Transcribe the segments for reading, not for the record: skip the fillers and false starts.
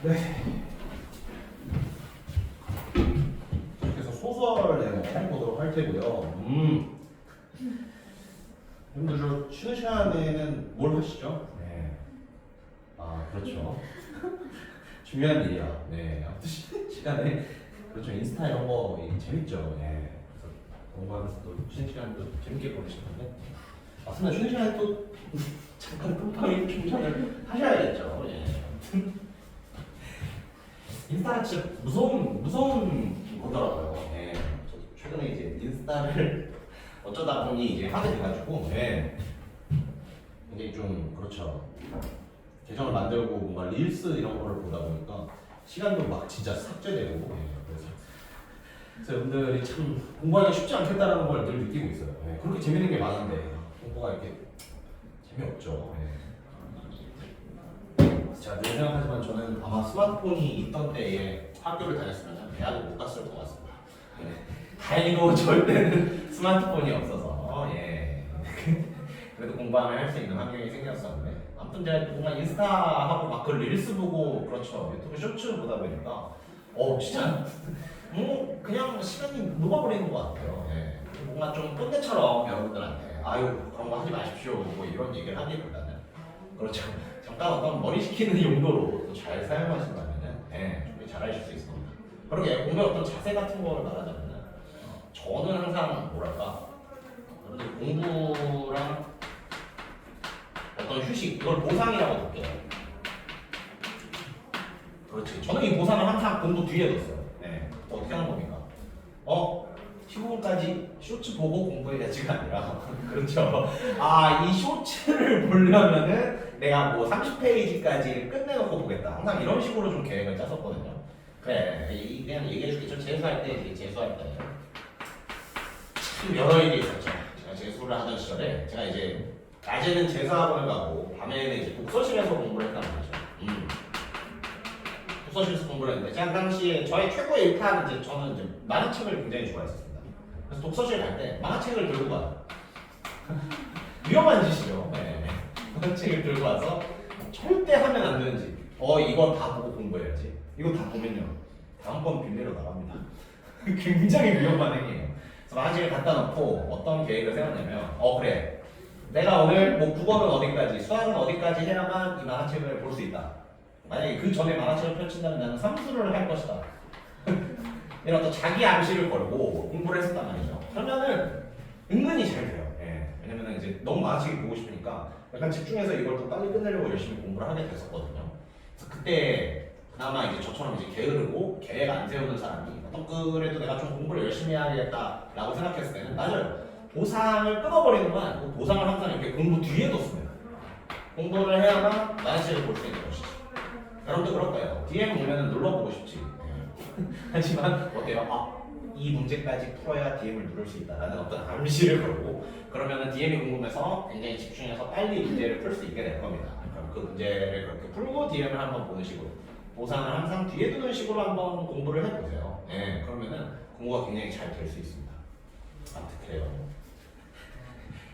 네. 그래서 소설 내용 해보도록 할 테고요. 여러분들 쉬는 시간에는 뭘 하시죠? 네. 아 그렇죠. 중요한 일이야. 네. 아무튼 쉬는 시간에 그렇죠. 인스타 이런 거 재밌죠. 네. 그래서 공부하면서 또 쉬는 시간도 재밌게 보내시는데. 아 근데 쉬는 시간에 또 잠깐 컴퓨터에 충전을 하셔야겠죠. 예. 인스타가 진짜 무서운 거더라고요. 예. 저도 최근에 이제 인스타를 어쩌다 보니 이제 하게 돼가지고, 예. 굉장히 좀 그렇죠. 계정을 만들고 뭔가 릴스 이런 거를 보다 보니까 시간도 막 진짜 삭제되고, 예. 그래서 여러분들이 참 공부하기 쉽지 않겠다라는 걸 늘 느끼고 있어요. 예. 그렇게 재밌는 게 많은데 공부가 이렇게 재미없죠. 예. 제가 늘 생각하지만 저는 아마 스마트폰이 있던 때에 학교를 다녔으면 대학을 못 갔을 것 같습니다. 네. 다행히도 절대는 스마트폰이 없어서 예. 그래도 공부하면 할 수 있는 환경이 생겼었는데 아무튼 제가 뭔가 인스타하고 막 그 릴스 보고 그렇죠 유튜브 쇼츠 보다 보니까 진짜 뭐 그냥 시간이 녹아버리는 것 같아요. 예. 뭔가 좀 꼰대처럼 여러분들한테 아유 그런 거 하지 마십시오 뭐 이런 얘기를 하기보다는 그렇죠. 잠깐 어떤 머리 식히는 용도로 잘 사용하신다면은 준비 잘 하실 수 있을 겁니다. 그러게 공부의 어떤 자세 같은 걸 말하자면은 저는 항상 뭐랄까 여러분들 공부랑 어떤 휴식 이걸 보상이라고 볼게요. 그렇지. 저는 이 보상을 항상 공부 뒤에 뒀어요. 어떻게 하는 겁니까? 15분까지 쇼츠 보고 공부해야지가 아니라 그렇죠. 이 쇼츠를 보려면은 내가 뭐 30페이지까지 끝내놓고 보겠다. 항상 이런 식으로 좀 계획을 짰었거든요. 그래, 그냥 얘기해주겠죠. 재수할 때, 재수할 때. 참 여러 일이 있었죠. 제가 재수를 하던 시절에 제가 이제 낮에는 재수학원을 가고 밤에는 이제 독서실에서 공부를 했단 말이죠. 독서실에서 공부를 했는데 제가 당시에 저의 최고의 일탈은 이제 저는 이제 만화책을 굉장히 좋아했었습니다. 그래서 독서실 갈 때 만화책을 들고 가요. 위험한 짓이죠. 네. 만화책을 들고 와서 절대 하면 안 되는 짓. 이거 다 보고 공부해야지. 이거 다 보면요. 다음번 빌리러 나갑니다. 굉장히 위험한 행위예요. 그래서 만화책을 갖다 놓고 어떤 계획을 세웠냐면 그래. 내가 오늘 뭐 국어는 어디까지, 수학은 어디까지 해야만 이 만화책을 볼 수 있다. 만약에 그 전에 만화책을 펼친다면 나는 삼수를 할 것이다. 이런 어떤 자기 암시를 걸고 공부를 했었단 말이죠. 그러면은 은근히 잘 돼요. 왜냐면은 이제 너무 만화책이 보고 싶으니까 약간 집중해서 이걸 더 빨리 끝내려고 열심히 공부를 하게 됐었거든요. 그래서 그때 그나마 이제 저처럼 이제 게으르고 계획 안 세우는 사람이 그래도 내가 좀 공부를 열심히 해야겠다라고 생각했을 때는 맞아요. 보상을 끊어버리는 건 그 보상을 항상 이렇게 공부 뒤에 뒀습니다. 공부를 해야만 만화책을 볼 수 있는 것이지. 여러분도 그럴 거예요. DM 보면은 눌러보고 싶지. 하지만 어때요? 이 문제까지 풀어야 DM을 누를 수 있다라는 어떤 암시를 걸고 그러면은 DM이 궁금해서 굉장히 집중해서 빨리 문제를 풀 수 있게 될 겁니다. 그럼 그 문제를 그렇게 풀고 DM을 한번 보는 식으로 보상을 항상 뒤에 두는 식으로 한번 공부를 해보세요. 그러면은 공부가 굉장히 잘 될 수 있습니다. 아무튼 그래요.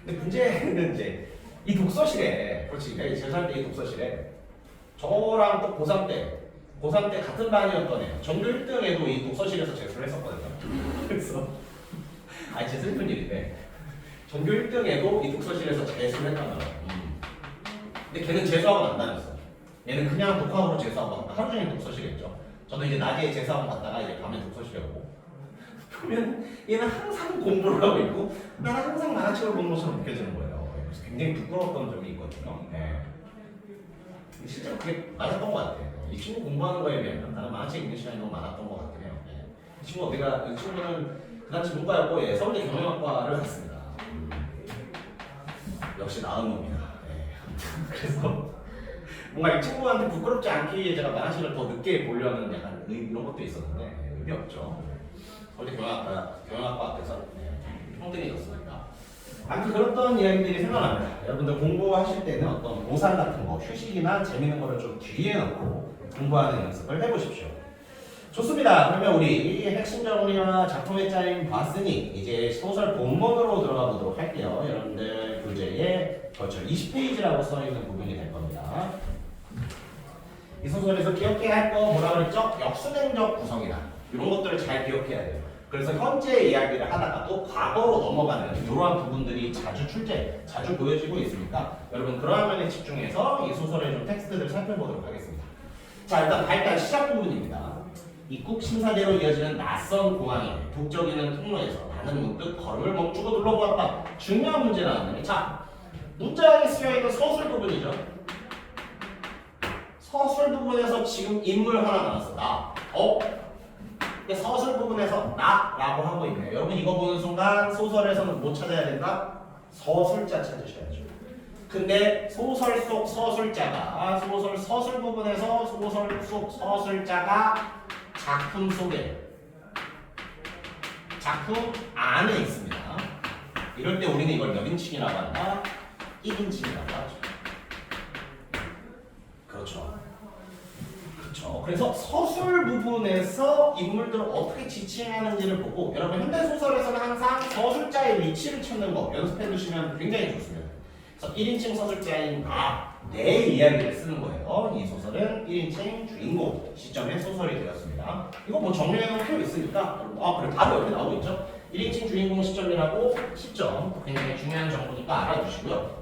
근데 문제는 이제 이 독서실에 그렇지 내가 재수할 때 이 독서실에 저랑 또 고3 때 같은 반이었던 애 전교 1등에도 이 독서실에서 재수를 했었거든요. 그래서 진짜 슬픈 일인데 전교 1등에도 이 독서실에서 재수를 했단 말이야. 근데 걔는 재수학원 안 다녔어. 얘는 그냥 독학으로 재수학원 하루 종일 독서실에 있죠. 저는 이제 낮에 재수학원 갔다가 이제 밤에 독서실에 오고 그러면 얘는 항상 공부를 하고 있고 나는 항상 만화책을 보는 것처럼 느껴지는 거예요. 그래서 굉장히 부끄러웠던 적이 있거든요. 실제로 그게 맞았던 것 같아요. 이 친구 공부하는 거에 비하면 나는 만화책 읽는 시간이 너무 많았던 것 같긴 해요. 이 친구는 그 당시 문과였고 서울대 경영학과를 갔습니다. 역시 나은 놈이다. 그래서 뭔가 이 친구한테 부끄럽지 않기 위해 제가 만화책을 더 늦게 보려는 약간 이런 것도 있었는데 의미 없죠. 서울대 경영학과 앞에서 평등해졌으니까. 아무튼 그랬던 이야기들이 생각납니다. 여러분들 공부하실 때는 어떤 보상 같은 거, 휴식이나 재밌는 거를 좀 뒤에 놓고 공부하는 연습을 해보십시오. 좋습니다. 그러면 우리 핵심 정리와 작품의 짜임 봤으니 이제 소설 본문으로 들어가 보도록 할게요. 여러분들 교재에 그렇죠. 20페이지라고 써있는 부분이 될 겁니다. 이 이 소설에서 기억해야 할 거 뭐라 그랬죠? 역순행적 구성이다. 이런 것들을 잘 기억해야 돼요. 그래서 현재 이야기를 하다가도 과거로 넘어가는 이러한 부분들이 자주 보여지고 있으니까 여러분 그러한 면에 집중해서 이 소설의 좀 텍스트들을 살펴보도록 하겠습니다. 자, 일단 발단 시작 부분입니다. 입국 심사대로 이어지는 낯선 공항에 북적이는 통로에서 나는 문득 걸음을 멈추고 둘러보았다. 중요한 문제 나왔네. 자, 문장에 쓰여있는 서술 부분이죠. 서술 부분에서 지금 인물 하나 나왔어. 나. 근데 서술 부분에서 나라고 하고 있네요. 여러분 이거 보는 순간 소설에서는 뭐 찾아야 된다? 서술자 찾으셔야죠. 근데 소설 속 서술자가 서술 부분에서 소설 속 서술자가 작품 속에 작품 안에 있습니다. 이럴 때 우리는 이걸 몇 인칭이라고 한다? 1인칭이라고 하죠. 그렇죠. 그래서 서술 부분에서 인물들을 어떻게 지칭하는지를 보고 여러분 현대소설에서는 항상 서술자의 위치를 찾는 거 연습해 두시면 굉장히 좋습니다. 그래서 1인칭 서술자인 내 이야기를 쓰는 거예요. 이 소설은 1인칭 주인공 시점의 소설이 되었습니다. 이거 뭐 정리해 놓은 표 있으니까 그래 바로 여기 나오고 있죠. 1인칭 주인공 시점이라고 시점 굉장히 중요한 정보니까 알아두시고요.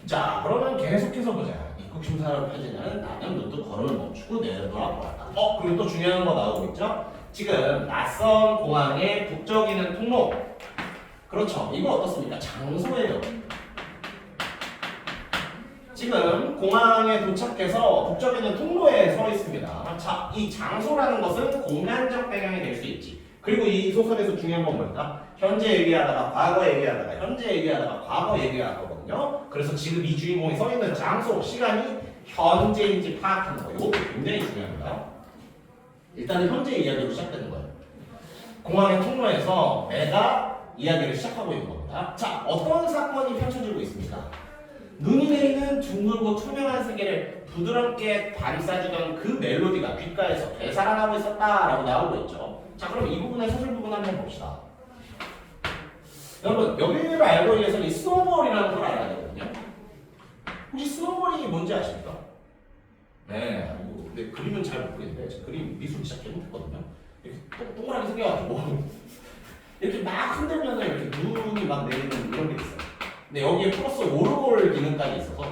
자, 그러면 계속해서 보자. 입국 심사를 펴지는 나는 문득 걸음을 멈추고 내돌아보았다. 그리고 또 중요한 거 나오고 있죠. 지금 낯선 공항의 북적이는 통로. 그렇죠. 이거 어떻습니까? 장소예요. 지금 공항에 도착해서 북적이는 통로에 서 있습니다. 자, 이 장소라는 것은 공간적 배경이 될 수 있지. 그리고 이 소설에서 중요한 건 뭘까? 현재 얘기하다가 과거 얘기하다가 현재 얘기하다가 과거 얘기하거든요. 그래서 지금 이 주인공이 서 있는 장소, 시간이 현재인지 파악하는 거. 이것도 굉장히 중요합니다. 일단은 현재 이야기로 시작되는 거예요. 공항의 통로에서 내가 이야기를 시작하고 있는 겁니다. 자, 어떤 사건이 펼쳐지고 있습니까? 눈이 내리는 둥글고 투명한 세계를 부드럽게 감싸주던 그 멜로디가 귓가에서 되살아나고 있었다라고 나오고 있죠. 자, 그럼 이 부분의 서술 부분 한번 봅시다. 여러분, 여기를 알고 위해서 이 스노볼이라는 걸 알아야 되거든요. 혹시 스노볼이 뭔지 아십니까? 네, 근데 그림은 잘 못 그리는데 저 그림 미술 진짜 개못했거든요. 이렇게 동그랗게 생겨가지고 이렇게 막 흔들면 이렇게 눈이 막 내리는 이런 게 있어요. 근데 여기에 플러스 오르골 기능까지 있어서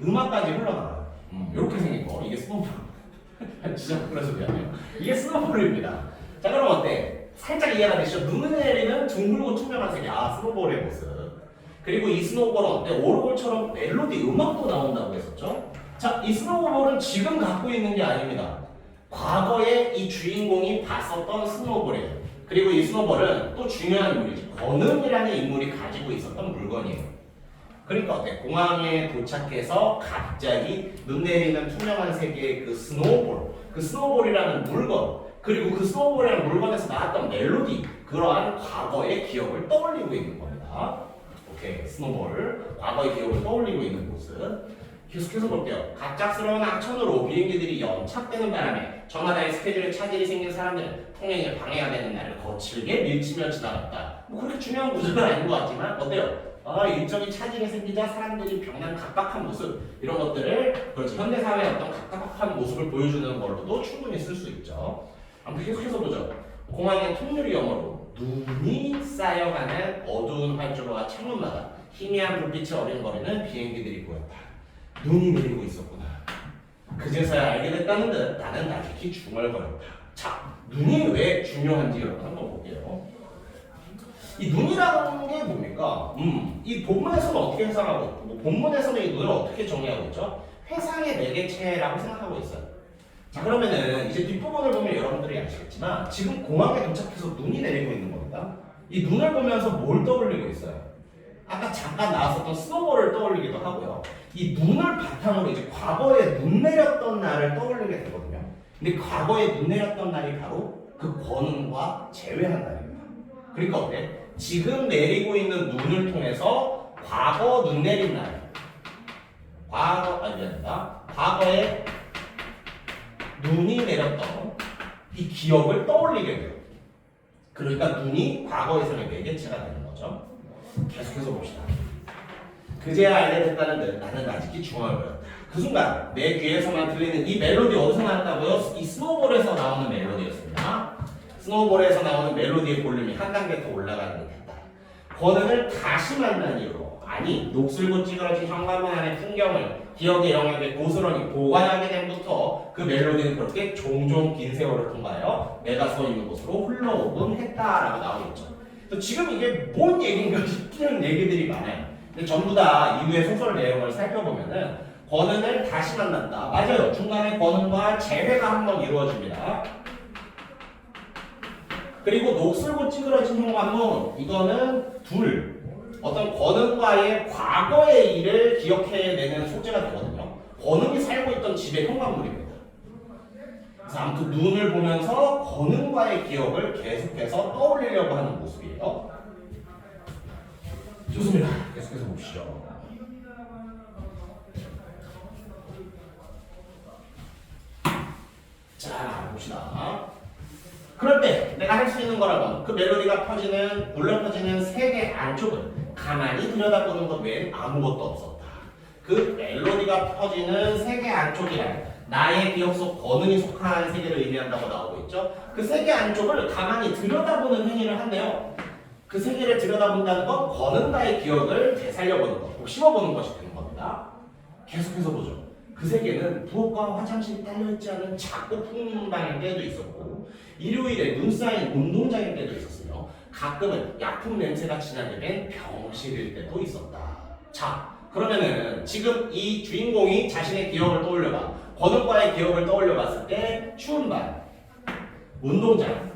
음악까지 흘러나가요. 이렇게 생긴 거 이게 스노볼. 진짜 그래서 미안해요. 이게 스노볼입니다. 자, 그럼 어때? 살짝 이해가 되시죠? 눈을 내리는 둥글고 투명한 세계. 스노볼의 모습. 그리고 이 스노볼은 어때? 오르골처럼 멜로디 음악도 나온다고 했었죠? 자, 이 스노볼은 지금 갖고 있는 게 아닙니다. 과거에 이 주인공이 봤었던 스노볼이에요. 그리고 이 스노볼은 또 중요한 인물이지. 권은이라는 인물이 가지고 있었던 물건이에요. 그러니까 어때? 공항에 도착해서 갑자기 눈 내리는 투명한 세계의 그 스노볼이라는 물건, 그리고 그 스노볼이라는 물건에서 나왔던 멜로디, 그러한 과거의 기억을 떠올리고 있는 겁니다. 오케이, 스노볼, 과거의 기억을 떠올리고 있는 모습. 계속해서 볼게요. 갑작스러운 악천후로 비행기들이 연착되는 바람에 저마다의 스케줄에 차질이 생긴 사람들은 통행에 방해가 되는 날을 거칠게 밀치며 지나갔다. 뭐 그렇게 중요한 구조는 아닌 것 같지만 어때요? 일정이 차질이 생기자 사람들이 병난 각박한 모습, 이런 것들을 그렇지 현대사회의 어떤 각박한 모습을 보여주는 걸로도 충분히 쓸 수 있죠. 아무튼 계속해서 보죠. 공항의 통유리 너머로 눈이 쌓여가는 어두운 활주로와 창문마다 희미한 불빛이 어린거리는 비행기들이 보였다. 눈이 내리고 있었구나. 그제서야 알게 됐다는 듯 나는 나직히 중얼거렸다. 자, 눈이 왜 중요한지 여러분 한번 볼게요. 이 눈이라는 게 뭡니까? 이 본문에서는 어떻게 해석하고 있고, 뭐 본문에서는 이 눈을 어떻게 정리하고 있죠? 회상의 매개체라고 생각하고 있어요. 자, 그러면은 이제 뒷부분을 보면 여러분들이 아시겠지만 지금 공항에 도착해서 눈이 내리고 있는 겁니다. 이 눈을 보면서 뭘 떠올리고 있어요? 아까 잠깐 나왔었던 스노볼을 떠올리기도 하고요. 이 눈을 바탕으로 이제 과거에 눈 내렸던 날을 떠올리게 되거든요. 근데 과거에 눈 내렸던 날이 바로 그 권은과 재회한 날입니다. 그러니까 어때? 지금 내리고 있는 눈을 통해서 과거 눈 내린 날, 과거에 눈이 내렸던 이 기억을 떠올리게 돼요. 그러니까 눈이 과거에서의 매개체가 되는 거죠. 계속해서 봅시다. 그제야 알게 됐다는 듯 나는 아직이 중얼거렸다. 그 순간 내 귀에서만 들리는 이 멜로디 어디서 나왔다고요? 이 스노우볼에서 나오는 멜로디였습니다. 스노우볼에서 나오는 멜로디의 볼륨이 한 단계 더 올라가는 게 됐다. 권은을 다시 만난 이유로, 아니 녹슬고 찌그러진 현관문 안의 풍경을 기억의 영역에 고스란히 보관하게 된부터 그 멜로디는 그렇게 종종 긴 세월을 통과하여 내가 서 있는 곳으로 흘러오곤 했다라고 나오겠죠. 지금 이게 뭔 얘기인가 싶은 얘기들이 많아요. 근데 전부 다 이후의 소설 내용을 살펴보면은 권은을 다시 만났다. 맞아요. 중간에 권은과 재회가 한번 이루어집니다. 그리고 녹슬고 찌그러진 현관문, 이거는 어떤 권은과의 과거의 일을 기억해내는 소재가 되거든요. 권은이 살고 있던 집의 현관문입니다. 그래서 아무튼 눈을 보면서 권은과의 기억을 계속해서 떠올리려고 하는 모습이에요. 좋습니다. 계속해서 봅시죠. 자, 봅시다. 그럴 때 내가 할 수 있는 거라면 그 멜로디가 울려 퍼지는 세계 안쪽을 가만히 들여다보는 것 외엔 아무것도 없었다. 그 멜로디가 퍼지는 세계 안쪽이란 나의 기억 속 권은이 속한 세계를 의미한다고 나오고 있죠. 그 세계 안쪽을 가만히 들여다보는 행위를 한대요. 그 세계를 들여다본다는 건 권은과의 기억을 되살려보는 것, 곱씹어보는 것이 되는 겁니다. 계속해서 보죠. 그 세계는 부엌과 화장실이 딸려있지 않은 작고 풍방일 때도 있었고, 일요일에 눈 쌓인 운동장일 때도 있었으며, 가끔은 약품 냄새가 진하게 된 병실일 때도 있었다. 자, 그러면은 지금 이 주인공이 자신의 기억을 떠올려봐. 권은과의 기억을 떠올려 봤을 때 추운 밤, 운동장,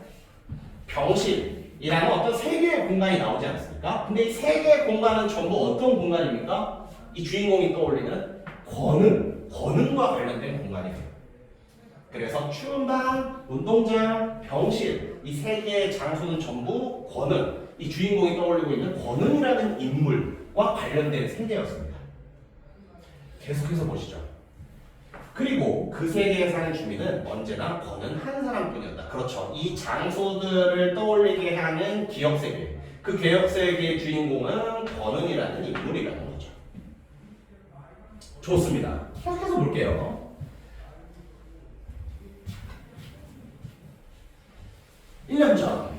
병실이라는 어떤 세 개의 공간이 나오지 않습니까? 근데 이 세 개의 공간은 전부 어떤 공간입니까? 이 주인공이 떠올리는 권은과 관련된 공간이에요. 그래서 추운 방, 운동장, 병실, 이 세 개의 장소는 전부 권은, 이 주인공이 떠올리고 있는 권은이라는 인물과 관련된 세계였습니다. 계속해서 보시죠. 그리고 그 세계에 사는 주민은 언제나 권은 한 사람뿐이었다. 그렇죠. 이 장소들을 떠올리게 하는 기억세계, 그 기억세계의 주인공은 권은이라는 인물이라는 거죠. 좋습니다. 계속해서 볼게요. 일 년 전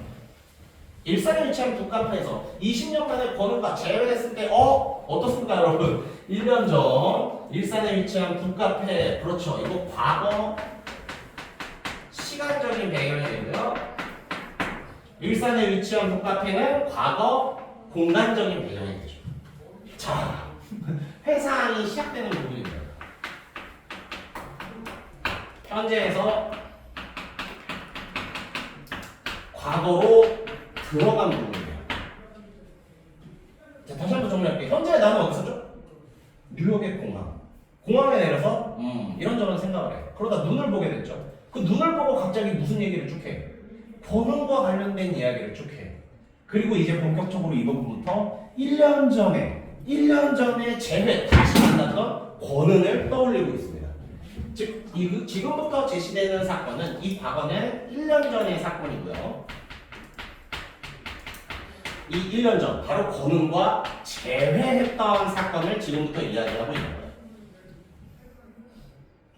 일산에 위치한 북카페에서 20년 만에 권은과 재회했을 때 어떻습니까 여러분? 1년 전 일산에 위치한 북카페, 그렇죠. 이거 과거 시간적인 배경이 되고요. 일산에 위치한 북카페는 과거 공간적인 배경이 되죠. 자, 회상이 시작되는 부분입니다. 현재에서 과거로 들어간 부분이에요. 자, 다시 한번 정리할게요. 현재 나는 어디서죠? 뉴욕의 공항. 공항에 내려서 이런저런 생각을 해. 그러다 눈을 보게 됐죠. 그 눈을 보고 갑자기 무슨 얘기를 쭉 해? 권은과 관련된 이야기를 쭉 해. 그리고 이제 본격적으로 이 부분부터 1년 전에 재회, 다시 만났던 권은을 떠올리고 있습니다. 즉, 지금부터 제시되는 사건은, 이 과거는 1년 전의 사건이고요. 이 1년 전, 바로 권은과 재회했던 사건을 지금부터 이야기하고 있는 거예요.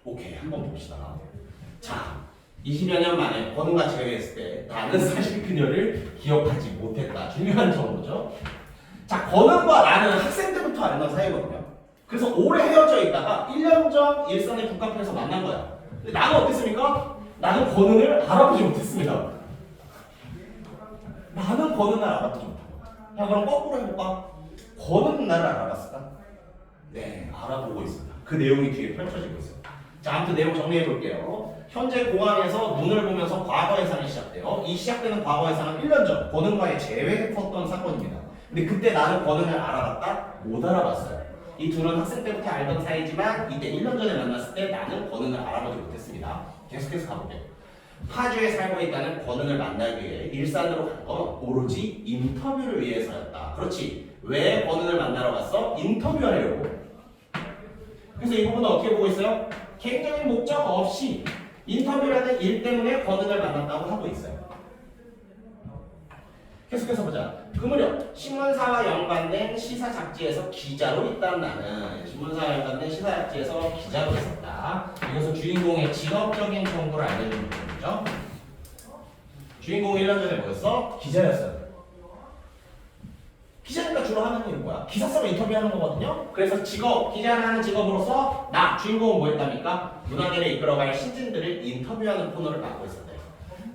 오케이, 한번 봅시다. 자, 20여 년 만에 권은과 재회했을 때 나는 사실 그녀를 기억하지 못했다. 중요한 정보죠. 자, 권은과 나는 학생 때부터 알던 사이거든요. 그래서 오래 헤어져 있다가 1년 전 일산의 북카페에서 만난 거야. 근데 나는 어땠습니까? 나는 권은을 알아보지 못했습니다. 나는 권은을 알아보지 못했다. 자, 그럼 거꾸로 해볼까? 권은 나를 알아봤을까? 네, 알아보고 있습니다. 그 내용이 뒤에 펼쳐지고 있어요. 자, 아무튼 내용 정리해 볼게요. 현재 공항에서 눈을 보면서 과거해상이 시작돼요. 이 시작되는 과거해상은 1년 전 권은과의 재회했었던 사건입니다. 근데 그때 나는 권은을 알아봤다? 못 알아봤어요. 이 둘은 학생 때부터 알던 사이지만 이때 1년 전에 만났을 때 나는 권은을 알아보지 못했습니다. 계속해서 가볼게요. 파주에 살고 있다는 권은을 만나기 위해 일산으로 간 건 오로지 인터뷰를 위해서였다. 그렇지. 왜 권은을 만나러 갔어? 인터뷰하려고. 그래서 이 부분은 어떻게 보고 있어요? 개인적인 목적 없이 인터뷰라는 일 때문에 권은을 만났다고 하고 있어요. 계속해서 보자. 그 무렵 신문사와 연관된 시사 잡지에서 기자로 있던 나는 신문사와 연관된 시사 잡지에서 기자로 있었다. 이것은 주인공의 직업적인 정보를 알려주는 부분이죠. 주인공이 1년 전에 뭐였어? 기자였어요. 기자니까 주로 하는 일이 뭐야? 기사 쓰고 인터뷰하는 거거든요. 그래서 기자라는 직업으로서 주인공은 뭐 했답니까? 문화계를 이끌어갈 신진들을 인터뷰하는 코너를 맡고 있었대요.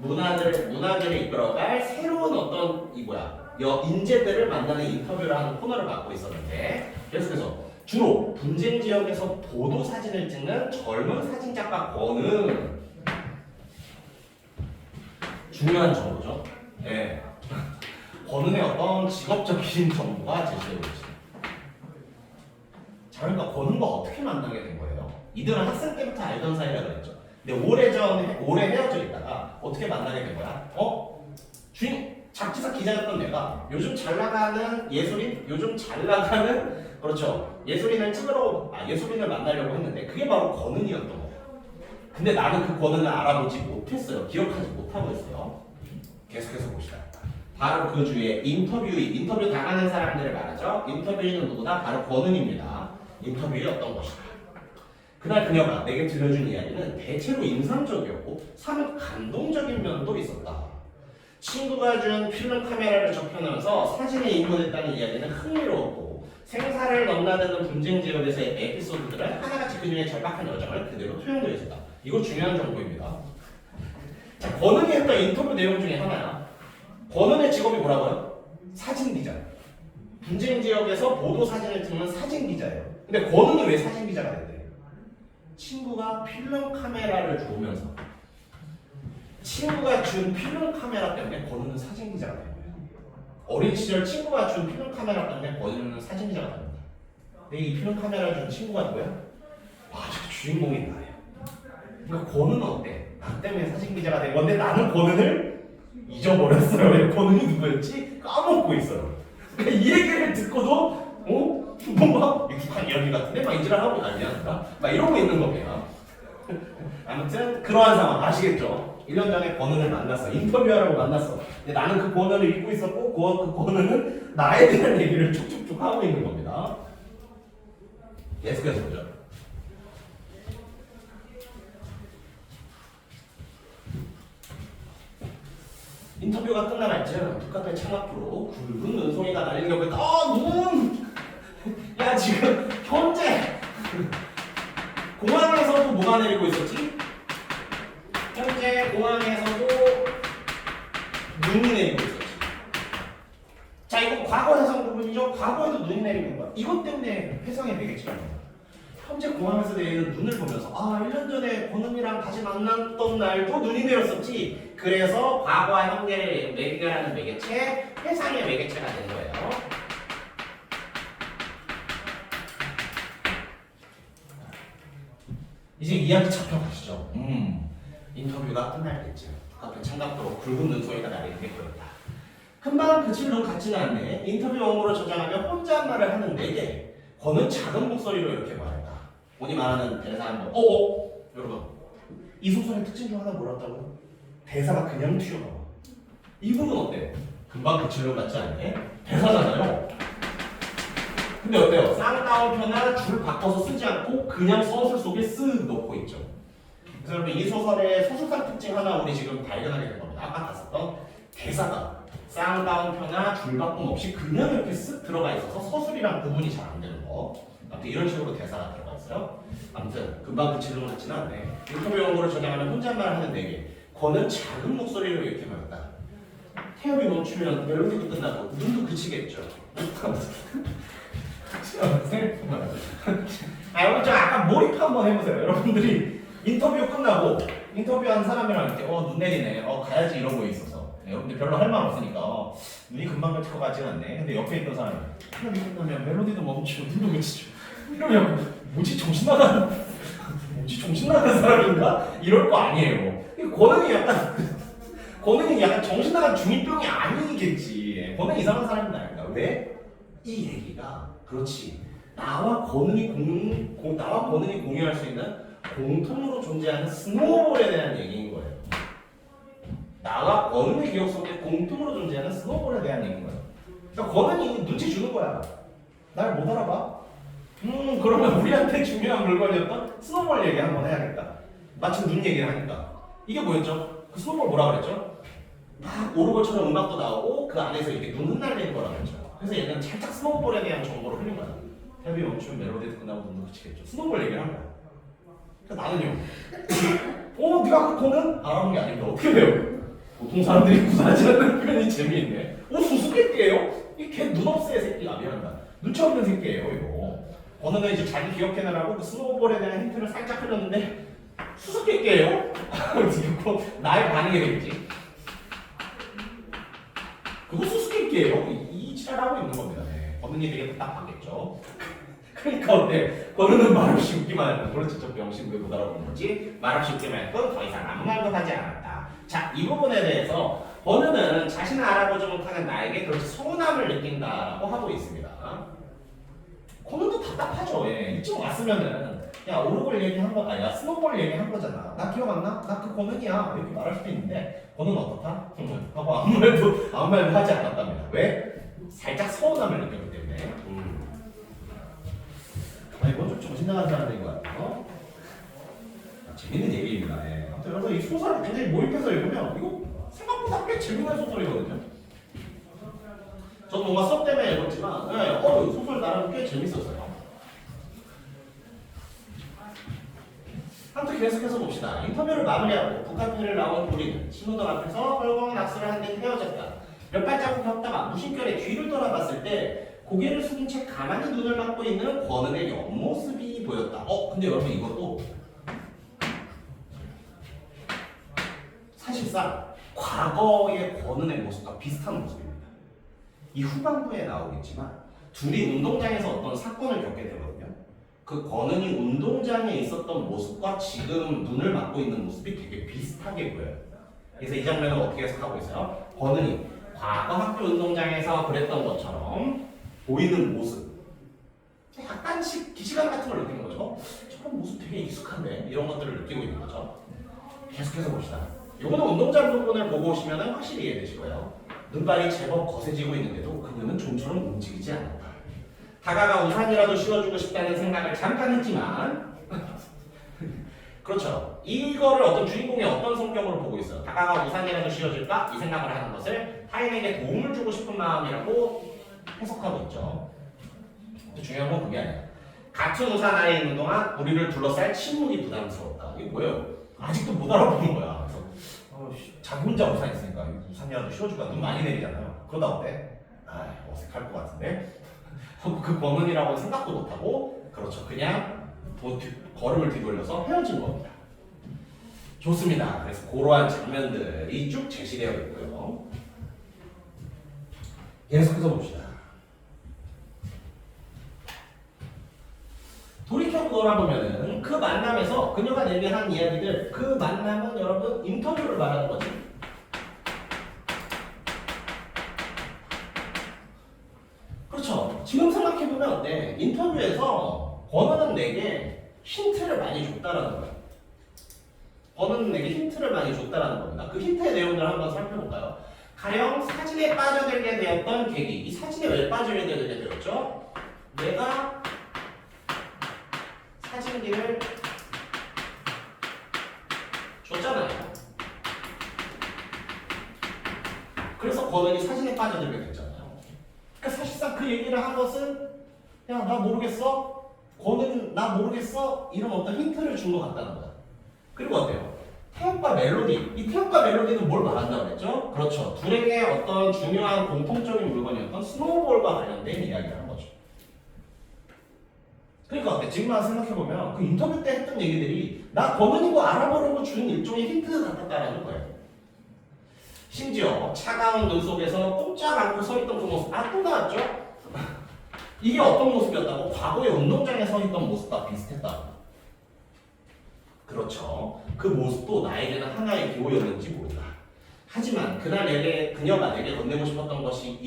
문화계를 이끌어갈 새로운 어떤 인재들을 만나는 인터뷰를 하는 코너를 맡고 있었는데, 계속해서 주로 분쟁 지역에서 보도 사진을 찍는 젊은 사진작가 권은 중요한 정보죠. 네. 권은의 어떤 직업적인 정보가 제시되고 있습니다. 자, 그러니까 권은과 어떻게 만나게 된 거예요? 이들은 학생 때부터 알던 사이라 그랬죠. 근데 오래 헤어져 있다가 어떻게 만나게 된 거야? 잡지사 기자였던 내가 요즘 잘 나가는 그렇죠. 예술인을 만나려고 했는데 그게 바로 권은이었던 거예요. 근데 나는 그 권은을 알아보지 못했어요. 기억하지 못하고 있어요. 계속해서 봅시다. 바로 그 주위에 인터뷰 당하는 사람들을 말하죠. 인터뷰인은 누구다? 바로 권은입니다. 인터뷰에 어떤 것이다. 그날 그녀가 내게 들려준 이야기는 대체로 인상적이었고 사뭇 감동적인 면도 있었다. 친구가 준 필름 카메라를 접하면서 사진에 입문했다는 이야기는 흥미로웠고 생사를 넘나드는 분쟁 지역에서의 에피소드들은 하나같이 그중에 절박한 여정을 그대로 투영되어 있었다. 이거 중요한 정보입니다. 자, 권은이 했던 인터뷰 내용 중에 하나야. 권은의 직업이 뭐라고요? 사진기자. 분쟁 지역에서 보도 사진을 찍는 사진기자예요. 근데 권은이 왜 사진기자가 됐대? 친구가 필름 카메라를 주면서 친구가 준 필름 카메라 때문에 권은은 사진기자가 된 거예요. 어린 시절 친구가 준 필름 카메라 때문에 권은은 사진기자가 됩니다. 근데 이 필름 카메라를 준 친구가 누구야? 저 주인공이 나예요. 그러니까 권은은 어때? 나 때문에 사진기자가 된 건데 나는 권은을 잊어버렸어요. 왜 권은이 누구였지? 까먹고 있어요. 그러니까 이 얘기를 듣고도 뭔가 익숙한 이야기 같은데 막 이지랄하고 난리한다? 막 이러고 있는 겁니다. 아무튼 그러한 상황 아시겠죠? 1년 전에 권은을 만났어. 인터뷰하라고 만났어. 근데 나는 그 권은을 잊고 있었고 그 권은은 나에 대한 얘기를 쭉쭉쭉 하고 있는 겁니다. 계속해서 보죠. 인터뷰가 끝나갈 즈음 북카페 창밖으로 굵은 눈송이가 날리려고 했다. 눈! 야, 지금 현재 공항에서도 뭐가 내리고 있었지? 현재 공항에서도 눈이 내리고 있었지. 자, 이거 과거 해상 부분이죠. 과거에도 눈이 내리는 거야. 이것 때문에 회상의 매개체라는 거야. 현재 공항에서 내리는 눈을 보면서 1년 전에 권은이랑 다시 만났던 날도 눈이 내렸었지. 그래서 과거와 현재를 매개하는 매개체, 회상의 매개체가 된 거예요. 이제 이야기 잡혀가시죠. 인터뷰가 끝날 때쯤 카페 창밖으로 굵은 눈송이가 날리는 게 보였다. 금방 그칠 눈 같지는 않네. 인터뷰 원고를 저장하며 혼잣말을 하는 내게 권은 작은 목소리로 이렇게 말했다. 본이 말하는 대사 한번 여러분, 이 소설의 특징 중 하나 뭐였다고요? 대사가 그냥 튀어나와. 이 부분 어때? 금방 그칠 눈 같지 않네? 대사잖아요. 근데 어때요? 쌍따옴표나 줄 바꿔서 쓰지 않고 그냥 서술 속에 쓱 넣고 있죠. 그래서 여러분, 이 소설의 소설상 특징 하나 우리 지금 발견하게 된 겁니다. 아까 봤었던 대사가 쌍따옴표나 줄 바꿈 없이 그냥 이렇게 쓱 들어가 있어서 서술이랑 구분이 잘 안 되는 거. 아무튼 이런 식으로 대사가 들어가 있어요. 아무튼 금방 그칠 것 같지는 않네. 인터뷰 원고를 저장하면 혼잣말 하는 내게 권은 작은 목소리로 이렇게 말했다. 태엽이 멈추면 멜로디도 끝나고 눈도 그치겠죠. 여러분, 아까 몰입 한번 해보세요. 여러분들이 인터뷰 끝나고 인터뷰한 사람이랑 이렇게 눈 내리네, 가야지 이러고 있어서 여러분들 별로 할 말 없으니까 눈이 금방 그칠 것 같지는 않네. 근데 옆에 있던 사람이 태엽이 끝나면 멜로디도 멈추고 눈도 그치죠. 이러면 뭐지, 정신 나간 사람인가? 이럴 거 아니에요. 권은이 약간 정신 나간 중이병이 아니겠지. 권은이 이상한 사람은 아닌가? 왜? 이 얘기가 그렇지. 나와 권은이 공유할 수 있는 공통으로 존재하는 스노우볼에 대한 얘기인 거예요. 나와 권은의 기억 속에 공통으로 존재하는 스노볼에 대한 얘기인 거야. 그러니까 권은이 눈치 주는 거야. 날 못 알아봐? 그러면 우리한테 중요한 물건이었던 스노볼 얘기 한번 해야겠다. 마침 눈 얘기를 하니까. 이게 뭐였죠? 그 스노볼 뭐라 그랬죠? 막 오르골처럼 음악도 나오고 그 안에서 이렇게 눈 흩날리는 거라 그랬죠. 그래서 얘는 살짝 스노볼에 대한 정보를 흘린 거야. 헤비 멈추면 멜로디도 끝나고 눈도 그치겠죠. 스노볼 얘기를 한 거야. 그러니까 나는요. 네가 그 코는 알아본 게 아닌데 어떻게 배워? 보통 사람들이 구사하지 않는 표현이 재미있네. 수수께끼예요? 이 걔 눈없애 새끼가 미안하다. 눈치 없는 새끼예요 이거. 어느는 이제 자기 기억해내라고 그 스노우볼에 대한 힌트를 살짝 흘렸는데 수수께끼예요? 이거 나의 반응이 되겠지. 그거 수수께끼예요. 이 지랄하고 있는 겁니다. 네. 권은이 되게 답답하겠죠. 그러니까 어때? 권은은 말없이 웃기만 할 뿐. 그렇지, 저 병신 왜 못 알아보는 거지? 말없이 웃기만 할 뿐 더 이상 아무 말도 하지 않았다. 자, 이 부분에 대해서 권은은 자신을 알아보지 못하는 나에게 그렇게 서운함을 느낀다라고 하고 있습니다. 권은도 답답하죠. 예. 이쯤 왔으면은 야 오르골 얘기한 거, 야 스노볼 얘기한 거잖아. 나 기억 안 나? 나 그 권은이야. 이렇게 말할 수도 있는데 권은 어떻다? 하고 아무 말도 하지 않았답니다. 왜? 살짝 서운함을 느꼈기 때문에. 이건 좀 정신 나간 사람인 것 같아요. 재밌는 얘기입니다. 예. 아무튼 그래서 이 소설을 굉장히 몰입해서 읽으면 이거 생각보다 꽤 재밌는 소설이거든요. 저도 뭔가 수업 때문에 읽었지만 소설 나름 꽤 재밌었어요. 아무튼 계속해서 봅시다. 인터뷰를 마무리하고 북카페를 나온 우리는 신호등 앞에서 헐렁한 악수를 한 뒤 헤어졌다. 몇 발자국 걷다가 무심결에 뒤를 돌아봤을 때 고개를 숙인 채 가만히 눈을 감고 있는 권은의 옆모습이 보였다. 근데 여러분 이것도 사실상 과거의 권은의 모습과 비슷한 모습입니다. 이 후반부에 나오겠지만 둘이 운동장에서 어떤 사건을 겪게 되거든요. 그 권은이 운동장에 있었던 모습과 지금 눈을 맞고 있는 모습이 되게 비슷하게 보여요. 그래서 이 장면을 어떻게 해석하고 있어요? 권은이 과거 학교 운동장에서 그랬던 것처럼 보이는 모습, 약간씩 기시감 같은 걸 느끼는 거죠. 저런 모습 되게 익숙한데 이런 것들을 느끼고 있는 거죠. 계속해서 봅시다. 이거는 운동장 부분을 보고 오시면 확실히 이해되실 거예요. 눈발이 제법 거세지고 있는데도 그녀는 좀처럼 움직이지 않았다. 다가가 우산이라도 씌워주고 싶다는 생각을 잠깐 했지만 그렇죠. 이거를 어떤 주인공의 어떤 성격으로 보고 있어요. 다가가 우산이라도 씌워줄까? 이 생각을 하는 것을 타인에게 도움을 주고 싶은 마음이라고 해석하고 있죠. 근데 중요한 건 그게 아니야. 같은 우산 아래 있는 동안 우리를 둘러쌀 침묵이 부담스럽다. 이게 뭐예요? 아직도 못 알아보는 거야. 그래서 자기 혼자 우산 있으니까 우산이라도 씌워줄까? 눈 많이 내리잖아요. 그러다 어때? 어색할 것 같은데? 그 권은이라고 생각도 못하고 그렇죠. 그냥 걸음을 뒤돌려서 헤어진 겁니다. 좋습니다. 그래서 그러한 장면들이 쭉 제시되어 있고요. 계속해서 봅시다. 돌이켜 돌아보면은 그 만남에서 그녀가 내게한 이야기들, 그 만남은 여러분 인터뷰를 말하는 거지. 그렇죠. 지금 생각해보면 어때? 인터뷰에서 권은은 내게 힌트를 많이 줬다라는 거야. 권은은 내게 힌트를 많이 줬다라는 겁니다. 그 힌트의 내용을 한번 살펴볼까요? 가령 사진에 빠져들게 되었던 계기. 이 사진에 왜 빠지게 되었죠? 내가 사진기를 줬잖아요. 그래서 권은이 사진에 빠져들게 됐잖아요. 그러니까 사실상 그 얘기를 한 것은 야, 나 모르겠어? 권은 나 모르겠어? 이런 어떤 힌트를 준 것 같다는 거야. 그리고 어때요? 태엽과 멜로디. 이 태엽과 멜로디는 뭘 말한다고 그랬죠? 그렇죠. 둘에게 어떤 중요한 공통적인 물건이었던 스노우볼과 관련된 이야기를 한 거죠. 그러니까 어때? 지금 와서 생각해보면 그 인터뷰 때 했던 얘기들이 나 권은이고 알아보려고 주는 일종의 힌트 같았다라는 거예요. 심지어 차가운 눈 속에서 꼼짝 않고 서 있던 그 모습. 또 나왔죠? 이게 어떤 모습이었다고? 과거의 운동장에 서 있던 모습과 비슷했다고. 그렇죠. 그 모습도 나에게는 하나의 교훈이었는지 모른다. 하지만 그날 그녀가 내게 건네고 싶었던 것이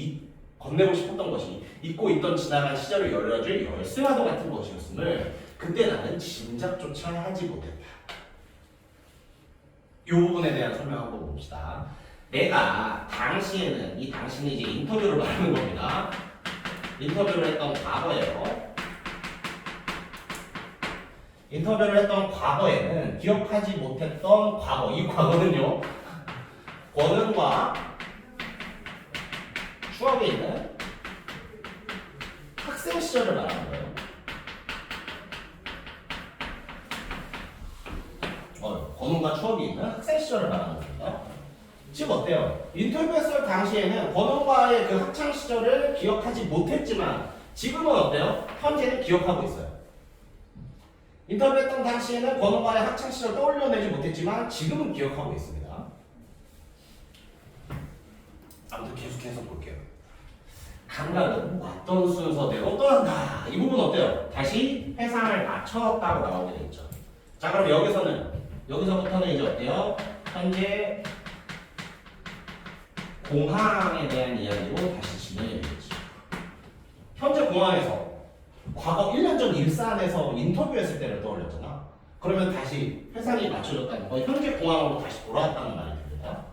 잊고 있던 지나간 시절을 열어줄 열쇠와도 같은 것이었음을 그때 나는 짐작조차 하지 못했다. 이 부분에 대한 설명 한번 봅시다. 내가 당시에는 이 당시는 이제 인터뷰를 말하는 겁니다. 인터뷰를 했던 과거예요. 인터뷰를 했던 과거에는 기억하지 못했던 과거. 이 과거는요. 권은과 추억에 있는 학생 시절을 말하는 거예요. 권은과 추억이 있는 학생 시절을 말하는 겁니다. 지금 어때요? 인터뷰했을 당시에는 권은과의 그 학창 시절을 기억하지 못했지만 지금은 어때요? 현재는 기억하고 있어요. 인터뷰했던 당시에는 권은과의 학창 시절 떠올려내지 못했지만 지금은 기억하고 있습니다. 아무튼 계속해서 볼게요. 감각은 왔던 순서대로 떠난다. 이 부분 어때요? 다시 회상을 맞췄다고 나오게 되죠. 자, 그럼 여기서부터는 이제 어때요? 현재 공항에 대한 이야기로 다시 진행이 되겠죠. 현재 공항에서 과거 1년 전 일산에서 인터뷰했을 때를 떠올렸잖아. 그러면 다시 회상이 맞춰졌다는 거, 현재 공항으로 다시 돌아왔다는 말이 됩니다.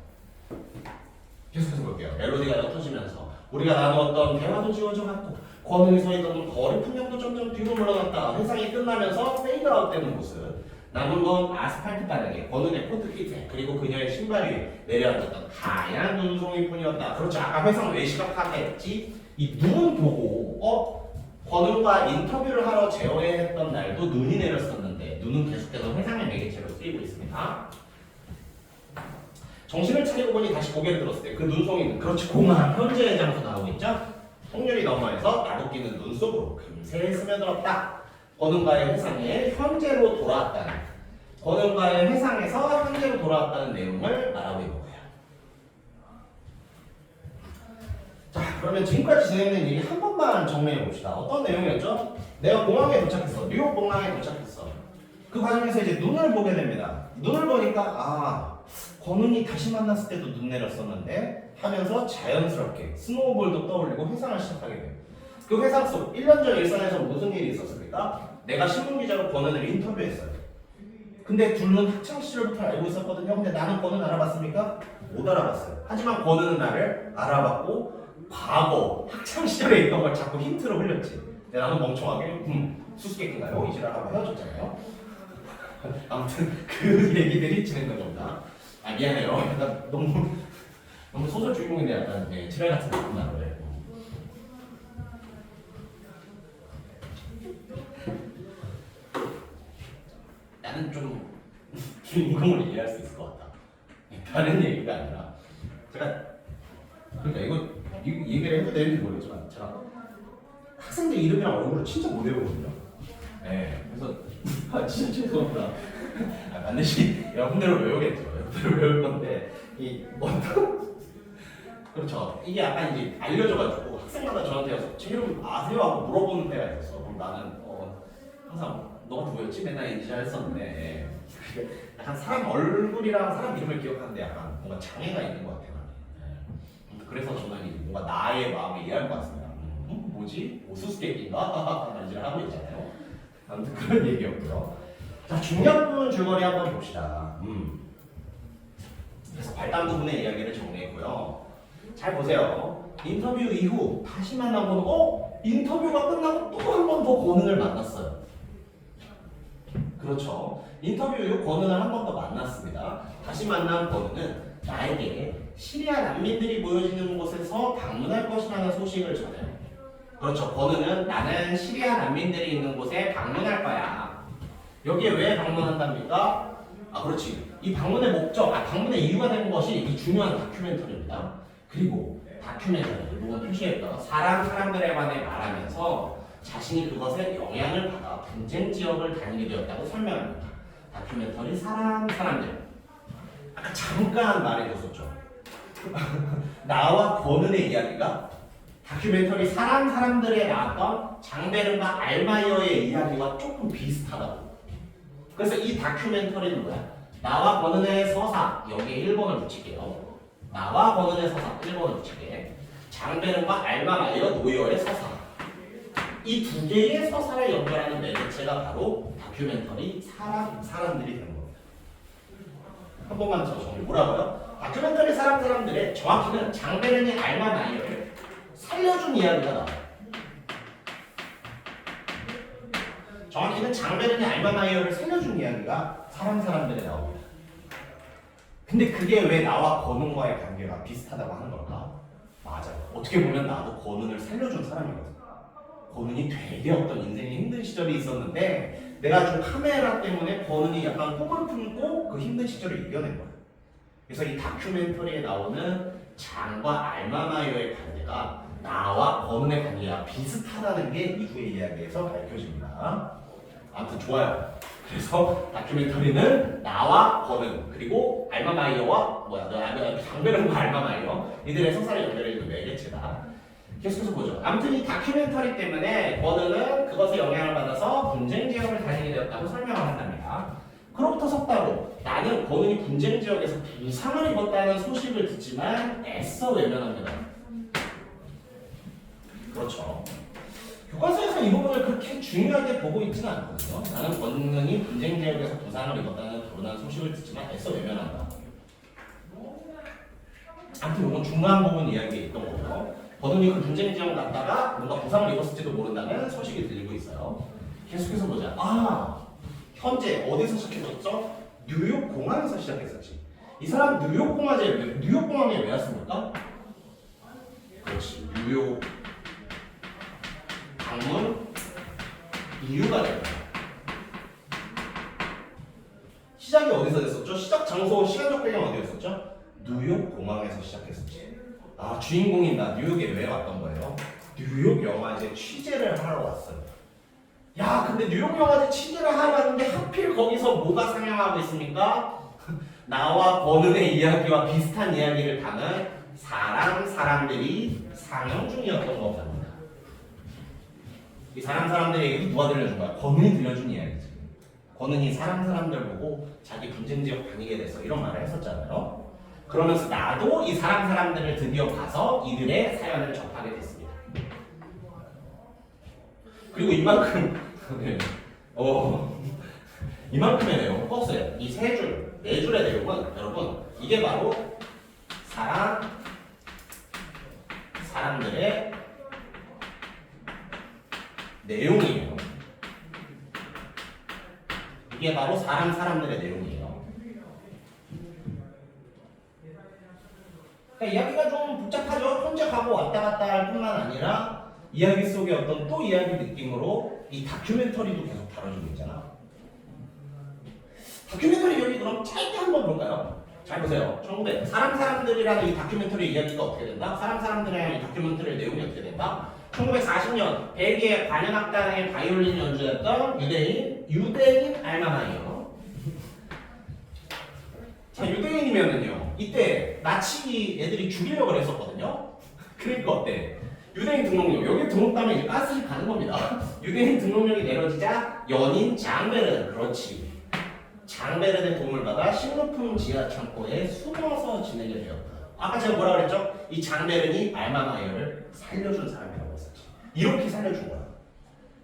계속해서 볼게요. 멜로디가 옅어지면서 우리가 나누었던 대화도 지워져갔고 권은이 서 있던 거리 풍경도 점점 뒤로 물러났다. 회상이 끝나면서 페이드아웃 되는 모습. 남은 건 아스팔트 바닥에 권은의 코트 끝에 그리고 그녀의 신발 위에 내려앉았던 하얀 눈송이뿐이었다. 그렇죠. 아까 회상 왜 시각하게 했지? 이 눈 보고 권은과 인터뷰를 하러 제어했던 날도 눈이 내렸었는데 눈은 계속해서 회상의 매개체로 쓰이고 있습니다. 정신을 차리고 보니 다시 고개를 들었을 때 그 눈송이는 그렇지 공항 현재의 장소 나오고 있죠? 통유리 너머에서 나도끼는 눈 속으로 금세 스며들었다. 권은과의 회상에 현재로 돌아왔다는 권은과의 회상에서 현재로 돌아왔다는 내용을 말하고 있는 거예요. 자, 그러면 지금까지 진행된 얘기 한 번만 정리해 봅시다. 어떤 내용이었죠? 내가 공항에 도착했어. 뉴욕 공항에 도착했어. 그 과정에서 이제 눈을 보게 됩니다. 눈을 보니까 권은이 다시 만났을 때도 눈 내렸었는데 하면서 자연스럽게 스노우볼도 떠올리고 회상을 시작하게 돼요. 그 회상 속 1년 전 일산에서 무슨 일이 있었습니까? 내가 신문기자로 권은을 인터뷰했어요. 근데 둘은 학창시절부터 알고 있었거든요. 근데 나는 권은 알아봤습니까? 못 알아봤어요. 하지만 권은은 나를 알아봤고 과거 학창시절에 있던 걸 자꾸 힌트로 흘렸지. 근데 나는 멍청하게 수수께끼인가요? 이 지랄하고 헤어졌잖아요. 아무튼 그 얘기들이 진행된 겁니다. 미안해요. 약간 너무 소설 주인공인데 약간 지랄 같은 느낌 나요. 나는 좀 주인공을 이해할 수 있을 것 같다. 다른 얘기가 아니라 제가 그러니까 이거 얘기를 해도 되는지 모르겠지만 제가 학생들 이름이랑 얼굴을 진짜 못 외우거든요. 네, 그래서 진짜 죄송합니다. 반드시 여러분들을 외우겠죠. 여러분들을 외울 건데 그렇죠. 이게 약간 이제 알려져가지고 학생마다 저한테 와서 제 이름 아세요? 하고 물어보는 때가 있었어. 그럼 나는 항상 너가 누구였지? 맨날 인지했었는데 약간 사람 얼굴이랑 사람 이름을 기억하는데 약간 뭔가 장애가 있는 것 같아요. 그래서 저는 뭔가 나의 마음을 이해할 것 같습니다. 뭐지? 수수께끼인가? 인지를 하고 있잖아요. 아무튼 그런 얘기였고요. 자, 중요한 부분 줄거리 한번 봅시다. 그래서 발단 부분의 이야기를 정리했고요. 잘 보세요. 인터뷰 이후 다시 만난 권은 인터뷰가 끝나고 또 한 번 더 권은을 만났어요. 그렇죠. 인터뷰 이후 권은을 한 번 더 만났습니다. 다시 만난 권은은 나에게 시리아 난민들이 모여지는 곳에서 방문할 것이라는 소식을 전해요. 그렇죠. 권은은 나는 시리아 난민들이 있는 곳에 방문할 거야. 여기에 왜 방문한답니까? 그렇지. 이 방문의 목적, 방문의 이유가 되는 것이 이 중요한 다큐멘터리입니다. 그리고 다큐멘터리, 누가 표시했던 사람들에 관해 말하면서 자신이 그것에 영향을 받아 분쟁 지역을 다니게 되었다고 설명합니다. 다큐멘터리 사람들. 아까 잠깐 말해줬었죠. 나와 권은의 이야기가 다큐멘터리 사람들에 나왔던 장베른과 알마이어의 이야기와 조금 비슷하다고. 그래서 이 다큐멘터리는 뭐야? 나와 권은의 서사, 여기에 1번을 붙일게요. 나와 권은의 서사, 1번을 붙일게. 장베른과 알마이어 노이어의 서사. 이 두 개의 서사를 연결하는 매개체가 바로 다큐멘터리 사람들이 되는 겁니다. 한 번만 더 정리. 뭐라고요? 다큐멘터리 사람들의 정확히는 장베른이 알마 마이어를 살려준 이야기가 나와요. 정확히는 장베른이 알마 마이어를 살려준 이야기가 사람들에 나옵니다. 근데 그게 왜 나와 권은과의 관계가 비슷하다고 하는 걸까? 맞아요. 어떻게 보면 나도 권은을 살려준 사람이거든. 권은이 되게 어떤 인생에 힘든 시절이 있었는데 내가 좀 카메라 때문에 권은이 약간 꿈을 품고 그 힘든 시절을 이겨낸 거야. 그래서 이 다큐멘터리에 나오는 장과 알마마이어의 관계가 나와 권은의 관계가 비슷하다는 게 이후의 이야기에서 밝혀집니다. 아무튼 좋아요. 그래서 다큐멘터리는 나와 권은 그리고 알마마이어와 장베른과 알마마이어 이들의 서사를 연결해주는 매개체다. 계속해서 보죠. 아무튼 이 다큐멘터리 때문에 권은은 그것에 영향을 받아서 분쟁 지역을 다니게 되었다고 설명을 한답니다. 그로부터 석 달 후 나는 권은이 분쟁 지역에서 부상을 입었다는 소식을 듣지만 애써 외면합니다. 그렇죠. 교과서에서 이 부분을 그렇게 중요하게 보고 있지는 않거든요. 나는 권은이 분쟁 지역에서 부상을 입었다는 불운한 소식을 듣지만 애써 외면한다. 아무튼 이건 중요한 부분 이야기에 있던 거고요. 권은이 그 분쟁 지역 갔다가 뭔가 부상을 입었을지도 모른다는 소식이 들리고 있어요. 계속해서 보자. 현재 어디서 시작했었죠? 뉴욕 공항에서 시작했었지. 이 사람 뉴욕 공항에 왜 왔습니까? 그렇지. 뉴욕 방문 이유가 될까요? 시작이 어디서 됐었죠? 시작 장소, 시간적 배경 어디였었죠? 뉴욕 공항에서 시작했었지. 주인공이 나 뉴욕에 왜 왔던 거예요? 뉴욕 영화제 취재를 하러 왔어요. 야, 근데 뉴욕 영화제 취재를 하러 왔는데 하필 거기서 뭐가 상영하고 있습니까? 나와 권은의 이야기와 비슷한 이야기를 담은 사람들이 상영 중이었던 겁니다. 이 사람들의 얘기 누가 들려준 거야? 권은이 들려준 이야기지. 권은이 사람들 보고 자기 분쟁 지역 다니게 돼서 이런 말을 했었잖아요. 그러면서 나도 이 사람들을 드디어 가서 이들의 사연을 접하게 됐습니다. 그리고 이만큼 이만큼의 내용 컸어요. 이 세 줄, 네 줄의 내용은 여러분 이게 바로 사람들의 내용이에요. 이게 바로 사람들의 내용이에요. 그러니까 이야기가 좀 복잡하죠. 혼자 가고 왔다 갔다 할 뿐만 아니라 이야기 속에 어떤 또 이야기 느낌으로 이 다큐멘터리도 계속 다뤄지고 있잖아. 다큐멘터리 여기 그럼 짧게 한번 볼까요? 잘 보세요. 1900 사람들이라는 이 다큐멘터리 이야기가 어떻게 된다? 사람들이라는 이 다큐멘터리 내용이 어떻게 된다? 1940년 벨기에 관현악단의 바이올린 연주였던 유대인 알마마이어. 자, 유대인이면은요 이때 나치 애들이 죽이려고 했었거든요. 그러니까 어때? 유대인 등록령 여기 등록하면 이제 가스를 가는 겁니다. 유대인 등록령이 내려지자 연인 장베른 그렇지. 장베른의 도움을 받아 식료품 지하 창고에 숨어서 지내게 되었다. 아까 제가 뭐라 그랬죠? 이 장베른이 알마마이어를 살려준 사람이라고 했었지. 이렇게 살려준 거야.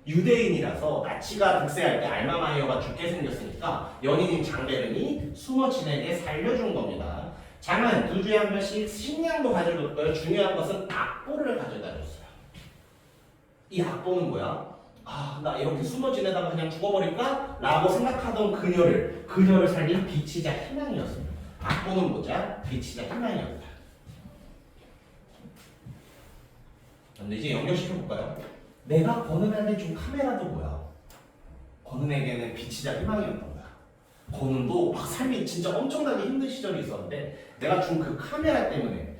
유대인이라서 나치가 득세할 때 알마마이어가 죽게 생겼으니까 연인인 장베른이 숨어 지내게 살려준 겁니다. 장은 2주에 한 번씩 식량도 가져줬고요. 중요한 것은 악보를 가져다 줬어요. 이 악보는 뭐야? 나 이렇게 숨어 지내다가 그냥 죽어버릴까? 라고 생각하던 그녀를 살린 빛이자 희망이었습니다. 악보는 뭐자? 빛이자 희망이었다. 그런데 이제 연결시켜볼까요? 내가 권은에게 준 카메라도 뭐야? 권은에게는 빛이자 희망이었던 거야. 권은도 막 삶이 진짜 엄청나게 힘든 시절이 있었는데 내가 준 그 카메라 때문에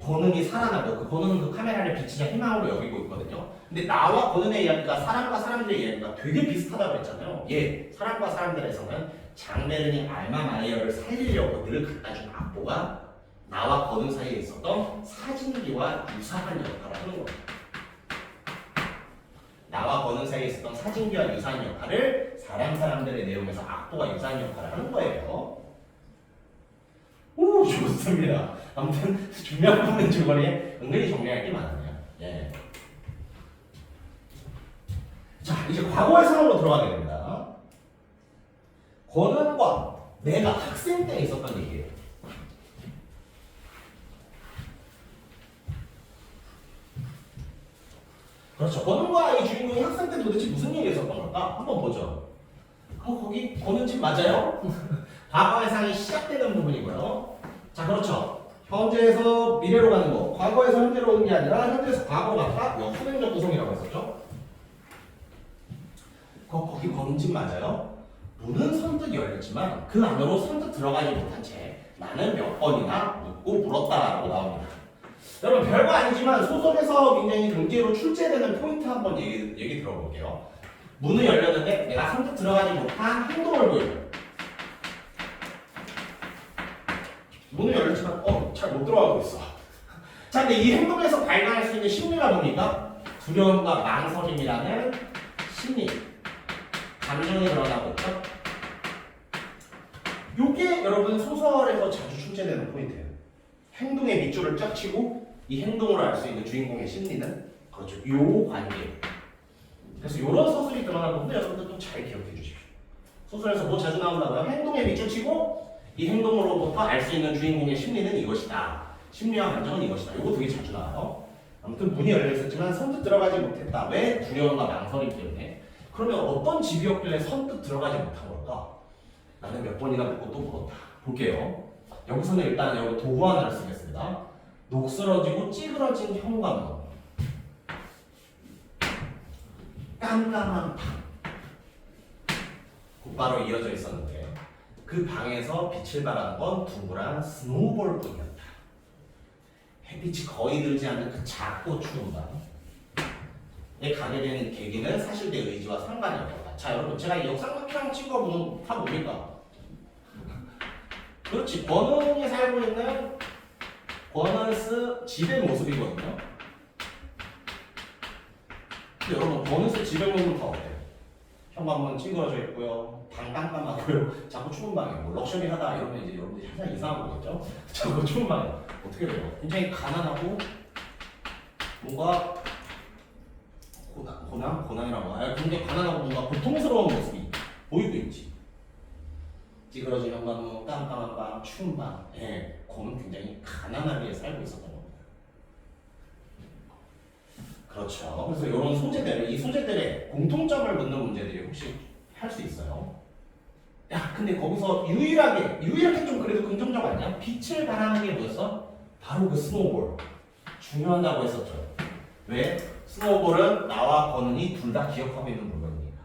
권은이 살아나고 권은은 그 카메라를 빛이자 희망으로 여기고 있거든요. 근데 나와 권은의 이야기가 사람과 사람들의 이야기가 되게 비슷하다고 했잖아요. 사람과 사람들에서는 장베른이 알마마이어를 살리려고 늘 갖다 준 악보가 나와 권은 사이에 있었던 사진기와 유사한 역할을 하는 겁니다. 나와 권은 사이에 있었던 사진기와 유사한 역할을 사람들의 내용에서 악보가 유사한 역할을 하는 거예요. 오, 좋습니다. 아무튼 중요한 부분 줄거리에 은근히 정리할 게 많네요. 자, 이제 과거의 상황으로 들어가게 됩니다. 권은과 내가 학생 때 있었던 얘기예요. 그렇죠. 권은과 이 주인공이 학생 때 도대체 무슨 일이 있었던 걸까? 한번 보죠. 거기 권은 집 맞아요? 과거의 상이 시작되는 부분이고요. 자, 그렇죠. 현재에서 미래로 가는 거. 과거에서 현재로 오는 게 아니라 현재에서 과거로 갔다. 이거 후행적 구성이라고 했었죠. 거기 권은 집 맞아요? 문은 선뜻 열렸지만 그 안으로 선뜻 들어가지 못한 채 나는 몇 번이나 묻고 물었다라고 나옵니다. 여러분 별거 아니지만 소설에서 굉장히 강제로 출제되는 포인트 한번 얘기 들어볼게요. 문을 열렸는데 내가 선뜻 들어가지 못한 행동을 보여요. 문을 열렸지만 잘 못 들어가고 있어. 자, 근데 이 행동에서 발견할 수 있는 심리가 뭡니까? 두려움과 망설임이라는 심리, 감정이 드러나고 있죠. 요게 여러분 소설에서 자주 출제되는 포인트예요. 행동의 밑줄을 쫙 치고 이 행동으로 알 수 있는 주인공의 심리는 그렇죠. 요 관계. 그래서 이런 서술이 드러난 부분을 여러분들 좀 잘 기억해 주십시오. 소설에서 뭐 자주 나온다고요? 행동의 밑줄 치고 이 행동으로부터 알 수 있는 주인공의 심리는 이것이다. 심리와 감정은 이것이다. 이거 되게 자주 나와요. 아무튼 문이 열려 있었지만 선뜻 들어가지 못했다. 왜? 두려움과 망설임 때문에. 그러면 어떤 집이었길래 선뜻 들어가지 못한 걸까? 나는 몇 번이나 묻고 또 물었다. 볼게요. 여기서는 일단 여기 도구 하나를 쓰겠습니다. 녹슬어지고 찌그러진 현관문. 깜깜한 방. 곧바로 이어져 있었는데 그 방에서 빛을 발하는 건 둥그란 스노우볼 뿐이었다. 햇빛이 거의 들지 않는 그 작고 추운 방에 가게 되는 계기는 사실 내 의지와 상관이 없다. 자, 여러분 제가 이 역삼각형 찍은 거 보면 다 뭡니까? 그렇지. 권은이 살고 있는 권은스 집의 모습이거든요. 근데 여러분 권은스 집의 모습은 다 어때요? 현관문 찌그러져 있고요. 방 깜깜하고요. 자꾸 추운 방이에요. 뭐 럭셔리하다 이러면 이제 여러분들이 항상 이상한 거겠죠? 자꾸 추운 방이에요. 어떻게 돼요? 굉장히 가난하고 뭔가 고난이라고 해요. 굉장히 가난하고 뭔가 고통스러운 모습이 보이고 있지. 찌그러진 현관문, 깜깜한 방, 추운 방. 예, 거는 굉장히 가난하게 살고 있었던 겁니다. 그렇죠. 그래서 이런 소재들, 이 소재들의 공통점을 묻는 문제들이 혹시 할 수 있어요. 야, 근데 거기서 유일하게 좀 그래도 긍정적 아니야? 빛을 발하는 게 뭐였어? 바로 그 스노우볼. 중요하다고 했었죠. 왜? 스노우볼은 나와 권은이 둘 다 기억하고 있는 물건이니까.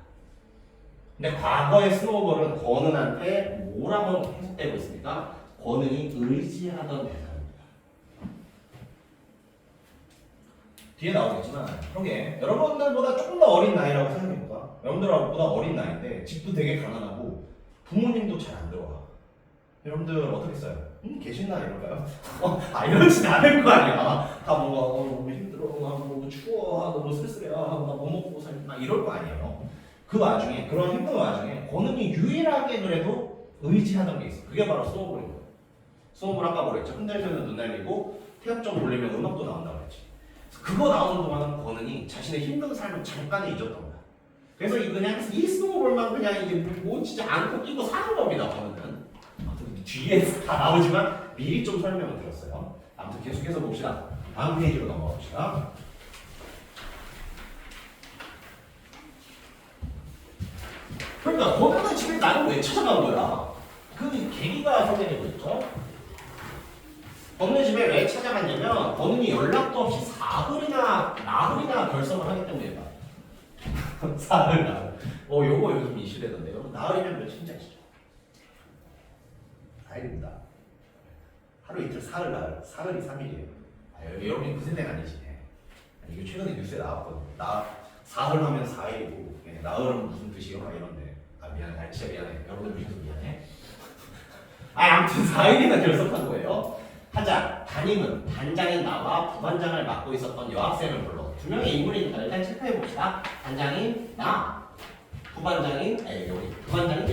근데 과거의 스노우볼은 권은한테 뭐라고 해석되고 있습니까? 권은이 의지하던 대상입니다. 뒤에 나오겠지만 이게 여러분들보다 조금 더 어린 나이라고 생각해보자. 여러분들보다 어린 나이인데 집도 되게 가난하고 부모님도 잘 안 들어와. 여러분들 어떻게 써요? 계신나 이럴까요? 이러진 않을 거 아니야. 다 뭔가 너무 힘들어, 너무 추워, 너무 쓸쓸해, 나뭐 먹고 살나 이럴 거 아니에요. 그 와중에 그런 힘든 와중에 권은이 유일하게 그래도 의지하던 게 있어. 그게 바로 스노우볼인 거예요. 스노우볼 아까 뭐랬죠? 흔들면 눈 날리고 태엽 좀 올리면 음악도 나온다고 했지. 그거 나오는 동안은 권은이 자신의 힘든 삶을 잠깐에 잊었던 거야. 그래서 그냥 이 스노우볼만 그냥 이게 뭐 진짜 안고 끼고 사는 겁니다. 권은은. 뒤에 다 나오지만 미리 좀 설명을 드렸어요. 아무튼 계속해서 봅시다. 다음 페이지로 넘어가 봅시다. 그러니까 권은은 집에 나를 왜 찾아간 거야? 그 계기가 소개되고 있죠. 권은의 집에 왜 찾아갔냐면 권은이 연락도 없이 나흘이나 결석을 하기 때문이다. 나흘. 요거 요즘 이슈되던데요. 나흘이면 며칠인지 아시죠? 다행입니다. 하루 이틀 사흘이 3일이에요. 여러분이 그 세대가 아니지. 이거 최근에 뉴스에 나왔거든. 사흘 하면 4일이고 나흘은 무슨 뜻이요? 이런데 미안해. 진짜 미안해. 여러분들 위해서 미안해. 아무튼 4일이나 결석한 거예요. 하자. 담임은 단장인 나와 부반장을 맡고 있었던 여학생을 불러. 두 명의 인물이니까 일단 체크해 봅시다. 단장인 나, 부반장인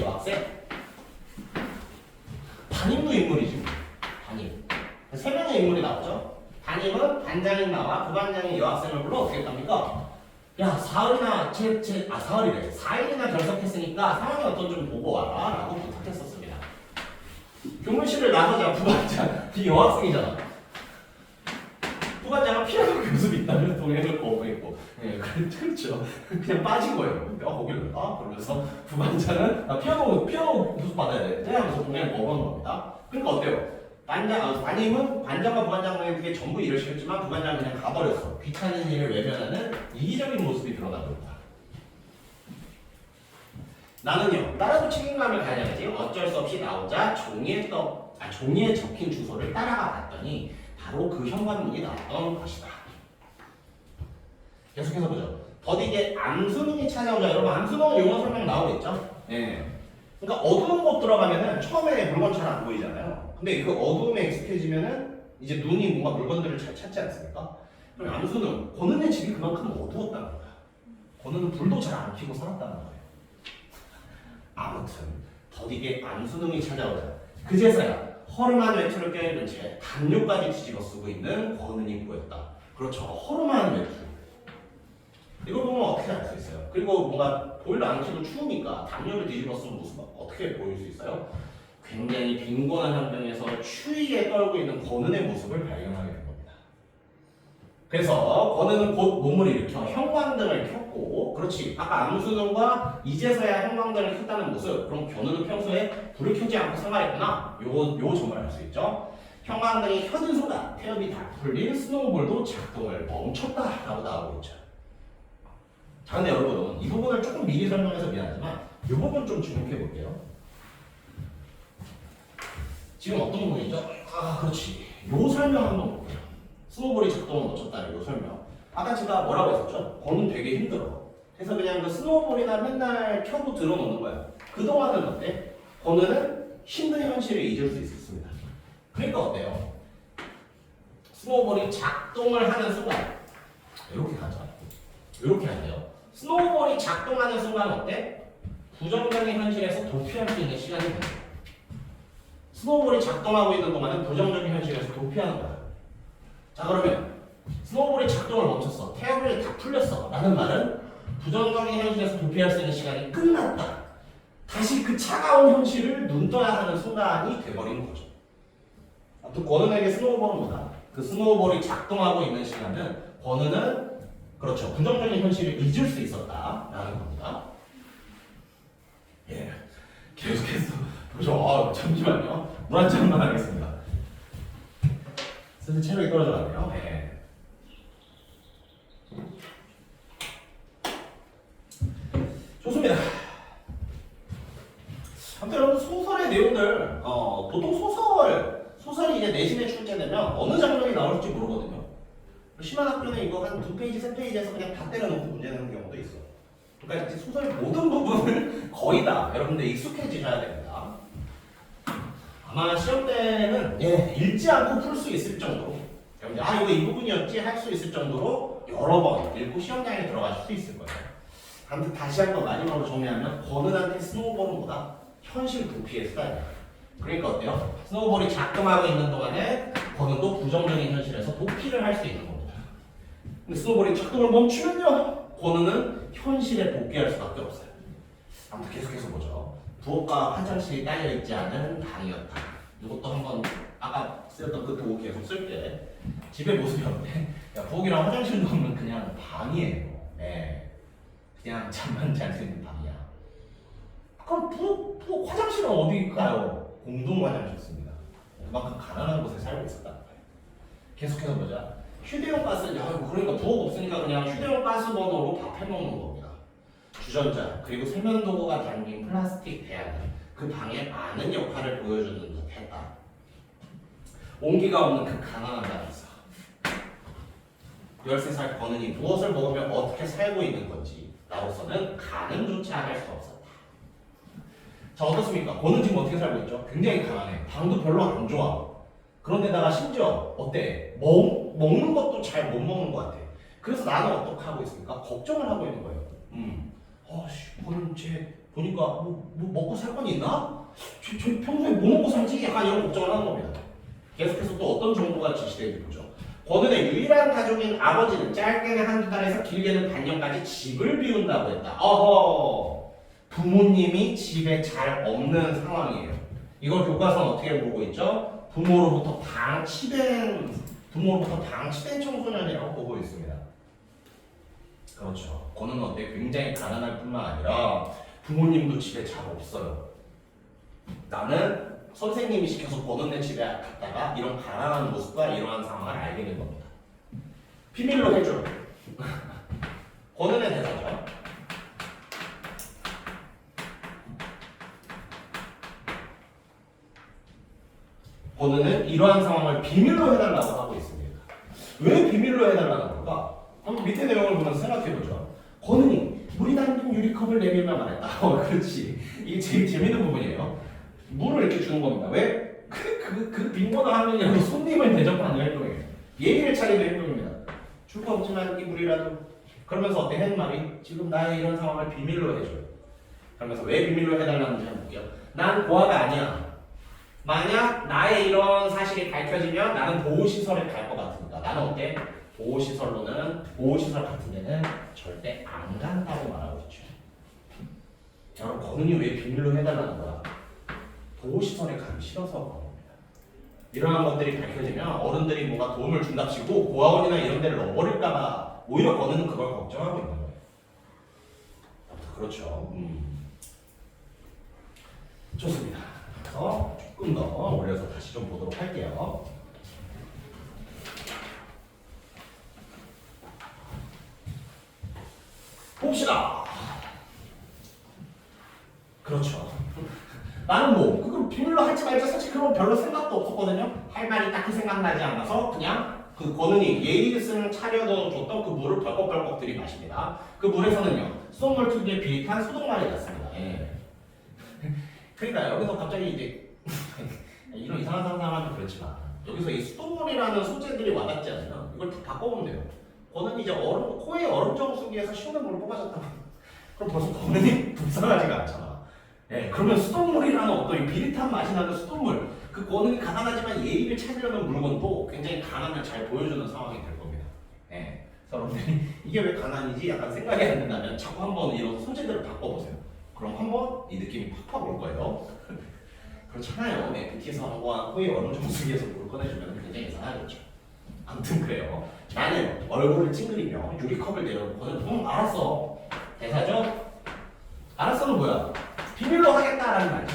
여학생. 담임도 인물이지. 담임. 세 명의 인물이 나오죠. 담임은 단장인 나와 부반장인 여학생을 불러 어떻게 합니까? 야, 사흘이나 사흘이래. 4일이나 결석했으니까 상황이 어떤지 좀 보고 와라 라고 부탁했었습니다. 교무실을 나서자 부반장, 이 여학생이잖아. 부반장은 피아노 교습이 있다면 동행을 거부했고 예, 그렇죠. 그냥 빠진 거예요. 내가 거기를 그러면서 부반장은 피아노 교수 받아야 되는데 하면서 그냥 먹은 겁니다. 그러니까 어때요? 담임은 반장과 부반장에게 전부 일을 시켰지만 부반장은 그냥 가버렸어. 귀찮은 일을 외면하는 이기적인 모습이 드러나버렸다. 나는요, 따라도 책임감을 가져야지 어쩔 수 없이 나오자 종이에 적힌 주소를 따라가 봤더니 바로 그 현관문이 나왔던 것이다. 계속해서 보죠. 더디게 암수능이 찾아오자. 여러분, 암수능 용어 설명 나오고 있죠? 예. 그러니까 어두운 곳 들어가면은 처음에 물건 잘 안 보이잖아요. 근데 그 어두움에 익숙해지면은 이제 눈이 뭔가 물건들을 잘 찾지 않습니까? 그럼 암수능, 권은의 집이 그만큼 어두웠다는 거야. 권은은 불도 잘 안 켜고 살았다는 거예요. 아무튼 더디게 암수능이 찾아오자. 그제서야 허름한 외투를 껴입은 채 담요까지 뒤집어 쓰고 있는 권은이 보였다. 그렇죠. 허름한 외투. 이걸 보면 어떻게 알 수 있어요? 그리고 뭔가 보일러 안 켜도 추우니까 담요를 뒤집어 쓴 모습은 어떻게 보일 수 있어요? 굉장히 빈곤한 환경에서 추위에 떨고 있는 권은의 모습을 발견하게 된 겁니다. 그래서 권은은 곧 몸을 일으켜 형광등을 켰고, 그렇지, 아까 암수능과 이제서야 형광등을 켰다는 모습, 그럼 권은은 평소에 불을 켜지 않고 생활했구나. 요 점을 알 수 있죠. 형광등이 켜진 순간 태엽이 다 풀린 스노우볼도 작동을 멈췄다라고 나오고 있죠. 자, 근데 여러분, 이 부분을 조금 미리 설명해서 미안하지만 이 부분 좀 주목해 볼게요. 지금 어떤 부분이죠? 그렇지. 요 설명 한번 볼게요. 스노우볼이 작동을 멈췄다는 요 설명. 아까 제가 뭐라고 했었죠? 거는 되게 힘들어. 그래서 그냥 그 스노우볼이나 맨날 켜고 들어놓는 거야. 그동안은 어때? 거는 힘든 현실을 잊을 수 있었습니다. 그러니까 어때요? 스노우볼이 작동을 하는 순간 이렇게 가자. 이렇게 하세요. 스노우볼이 작동하는 순간 어때? 부정적인 현실에서 도피할 수 있는 시간이 됩니다. 스노우볼이 작동하고 있는 동안은 부정적인 현실에서 도피하는 거야. 자, 그러면 스노우볼이 작동을 멈췄어. 태엽을 다 풀렸어. 라는 말은 부정적인 현실에서 도피할 수 있는 시간이 끝났다. 다시 그 차가운 현실을 눈 떠야 하는 순간이 돼버리는 거죠. 아무튼 권은에게 스노우볼은 뭐다? 그 스노우볼이 작동하고 있는 시간은 권은은 그렇죠. 부정적인 현실을 잊을 수 있었다라는 겁니다. 예. 계속해서 보죠. 잠시만요. 물 한 잔만 하겠습니다. 슬슬 체력이 떨어져가네요. 예. 좋습니다. 아무튼 여러분 소설의 내용들 보통 소설이 이제 내신에 출제되면 어느 장면이 나올지 모르거든요. 심한 학교는 이거 한 2페이지, 3페이지에서 그냥 다 때려놓고 문제 내는 경우도 있어. 그러니까 이제 소설 모든 부분을 거의 다 여러분들 익숙해지셔야 됩니다. 아마 시험 때는 읽지 않고 풀 수 있을 정도로 여러분들 이거 이 부분이었지 할 수 있을 정도로 여러 번 읽고 시험장에 들어가실 수 있을 거예요. 아무튼 다시 한번 마지막으로 정리하면 권은한테 스노우볼은 뭐다? 현실 도피의 수단이야. 그러니까 어때요? 스노우볼이 작동하고 있는 동안에 권은도 부정적인 현실에서 도피를 할 수 있는 겁니다. 근데 스노우볼이 작동을 멈추면요, 권은은 현실에 복귀할 수밖에 없어요. 아무튼 계속해서 보죠. 부엌과 화장실이 딸려있지 않은 방이었다. 이것도 한번 아까 쓰였던 그 도구 계속 쓸게. 집의 모습이 어때? 야, 부엌이랑 화장실도 없는 그냥 방이에요. 네. 그냥 잠만 잘 수 있는 방이야. 그럼 부엌 화장실은 어디 가요? 공동 화장실 씁니다. 그만큼 가난한 곳에 살고 있었다는 거예요. 계속해서 보자. 휴대용 가스, 그러니까 부엌 없으니까 그냥 휴대용 가스 버너로 밥 해먹는 겁니다. 주전자, 그리고 세면도구가 담긴 플라스틱 대야는 그 방에 많은 역할을 보여주는 듯 했다. 온기가 없는 그 가난한 방에서 13살 권은이 무엇을 먹으며 어떻게 살고 있는 건지 나로서는 가늠조차 할 수 없었다. 자, 어떻습니까? 권은 지금 어떻게 살고 있죠? 굉장히 가난해. 방도 별로 안 좋아. 그런데다가 심지어 어때? 먹는 것도 잘 못 먹는 것 같아. 그래서 나는 어떻게 하고 있습니까? 걱정을 하고 있는 거예요. 권은 쟤 보니까 뭐 먹고 살 건 있나? 저 평소에 뭐 먹고 살지? 약간 이런 걱정을 하는 겁니다. 계속해서 또 어떤 정보가 지시되는지 보죠. 권은의 유일한 가족인 아버지는 짧게는 한두 달에서 길게는 반년까지 집을 비운다고 했다. 부모님이 집에 잘 없는 상황이에요. 이걸 교과서는 어떻게 보고 있죠? 부모로부터 방치된 청소년이라고 보고 있습니다. 그렇죠. 권은은 어때? 굉장히 가난할 뿐만 아니라 부모님도 집에 잘 없어요. 나는 선생님이 시켜서 권은네 집에 갔다가 이런 가난한 모습과 이러한 상황을 알게 된 겁니다. 비밀로 해줘. 권은의 대사죠. 권은은 이러한 상황을 비밀로 해달라고 하고 있습니다. 왜 비밀로 해달라는 걸까? 한번 밑에 내용을 보면서 생각해보죠. 권은이 물이 담긴 유리컵을 내밀며 말했다. 그렇지. 이게 제일 재밌는 부분이에요. 물을 이렇게 주는 겁니다. 왜? 그 빈곤을 하느냐고 손님을 대접하는 행동이에요. 예의를 차리는 행동입니다. 줄 거 없지만 이 물이라도. 그러면서 어때? 하는 말이 지금 나의 이런 상황을 비밀로 해줘요. 그러면서 왜 비밀로 해달라는지 한번 볼게요. 난 고아가 아니야. 만약 나의 이런 사실이 밝혀지면 나는 보호시설에 갈 것 같으니까. 나는 어때? 보호시설 같은 데는 절대 안 간다고 말하고 있죠. 여러분, 권은이 왜 비밀로 해달라는 거야? 보호시설에 가기 싫어서 그런 겁니다. 이러한 것들이 밝혀지면 어른들이 뭔가 도움을 준답시고 고아원이나 이런 데를 넣어버릴까봐 오히려 권은은 그걸 걱정하고 있는 거예요. 그렇죠. 좋습니다. 그래서 조금 더 올려서 다시 좀 보도록 할게요. 봅시다. 그렇죠. 나는 뭐 그걸 비밀로 할지 말지 사실 그런 별로 생각도 없었거든요. 할 말이 딱히 생각나지 않아서 그냥 그 권은이 예의를 차려서 줬던 그 물을 벌컥벌컥 들이마십니다. 그 물에서는요 수돗물 특유의 비릿한 소독말이 났습니다. 예. 그러니까 여기서 갑자기 이제 이런 이상한 상상하면 그렇지만 여기서 이 수돗물이라는 소재들이 와닿지 않으면 이걸 바꿔보면 돼요. 권은이 이제 코에 얼음 정수기에서 시원한 물을 뽑아줬다고 그럼 벌써 권은이 불쌍하지가 않잖아. 예, 그러면 수돗물이라는 어떤 비릿한 맛이 나는 수돗물, 그 권은이 가난하지만 예의를 찾으려는 물건도 굉장히 가난을 잘 보여주는 상황이 될 겁니다. 예, 여러분들이 이게 왜 가난이지 약간 생각이 안 든다면 자꾸 한번 이런 소재들을 바꿔보세요. 그럼 한번 이 느낌이 팍팍 올 거예요. 그렇잖아요. FT에서 한번 코에 얼음 정수기에서 물 꺼내주면 굉장히 이상하겠죠. 아무튼 그래요. 나는 얼굴을 찡그리며 유리컵을 내려놓고는 알았어. 대사죠? 알았어는 뭐야? 비밀로 하겠다라는 말이지.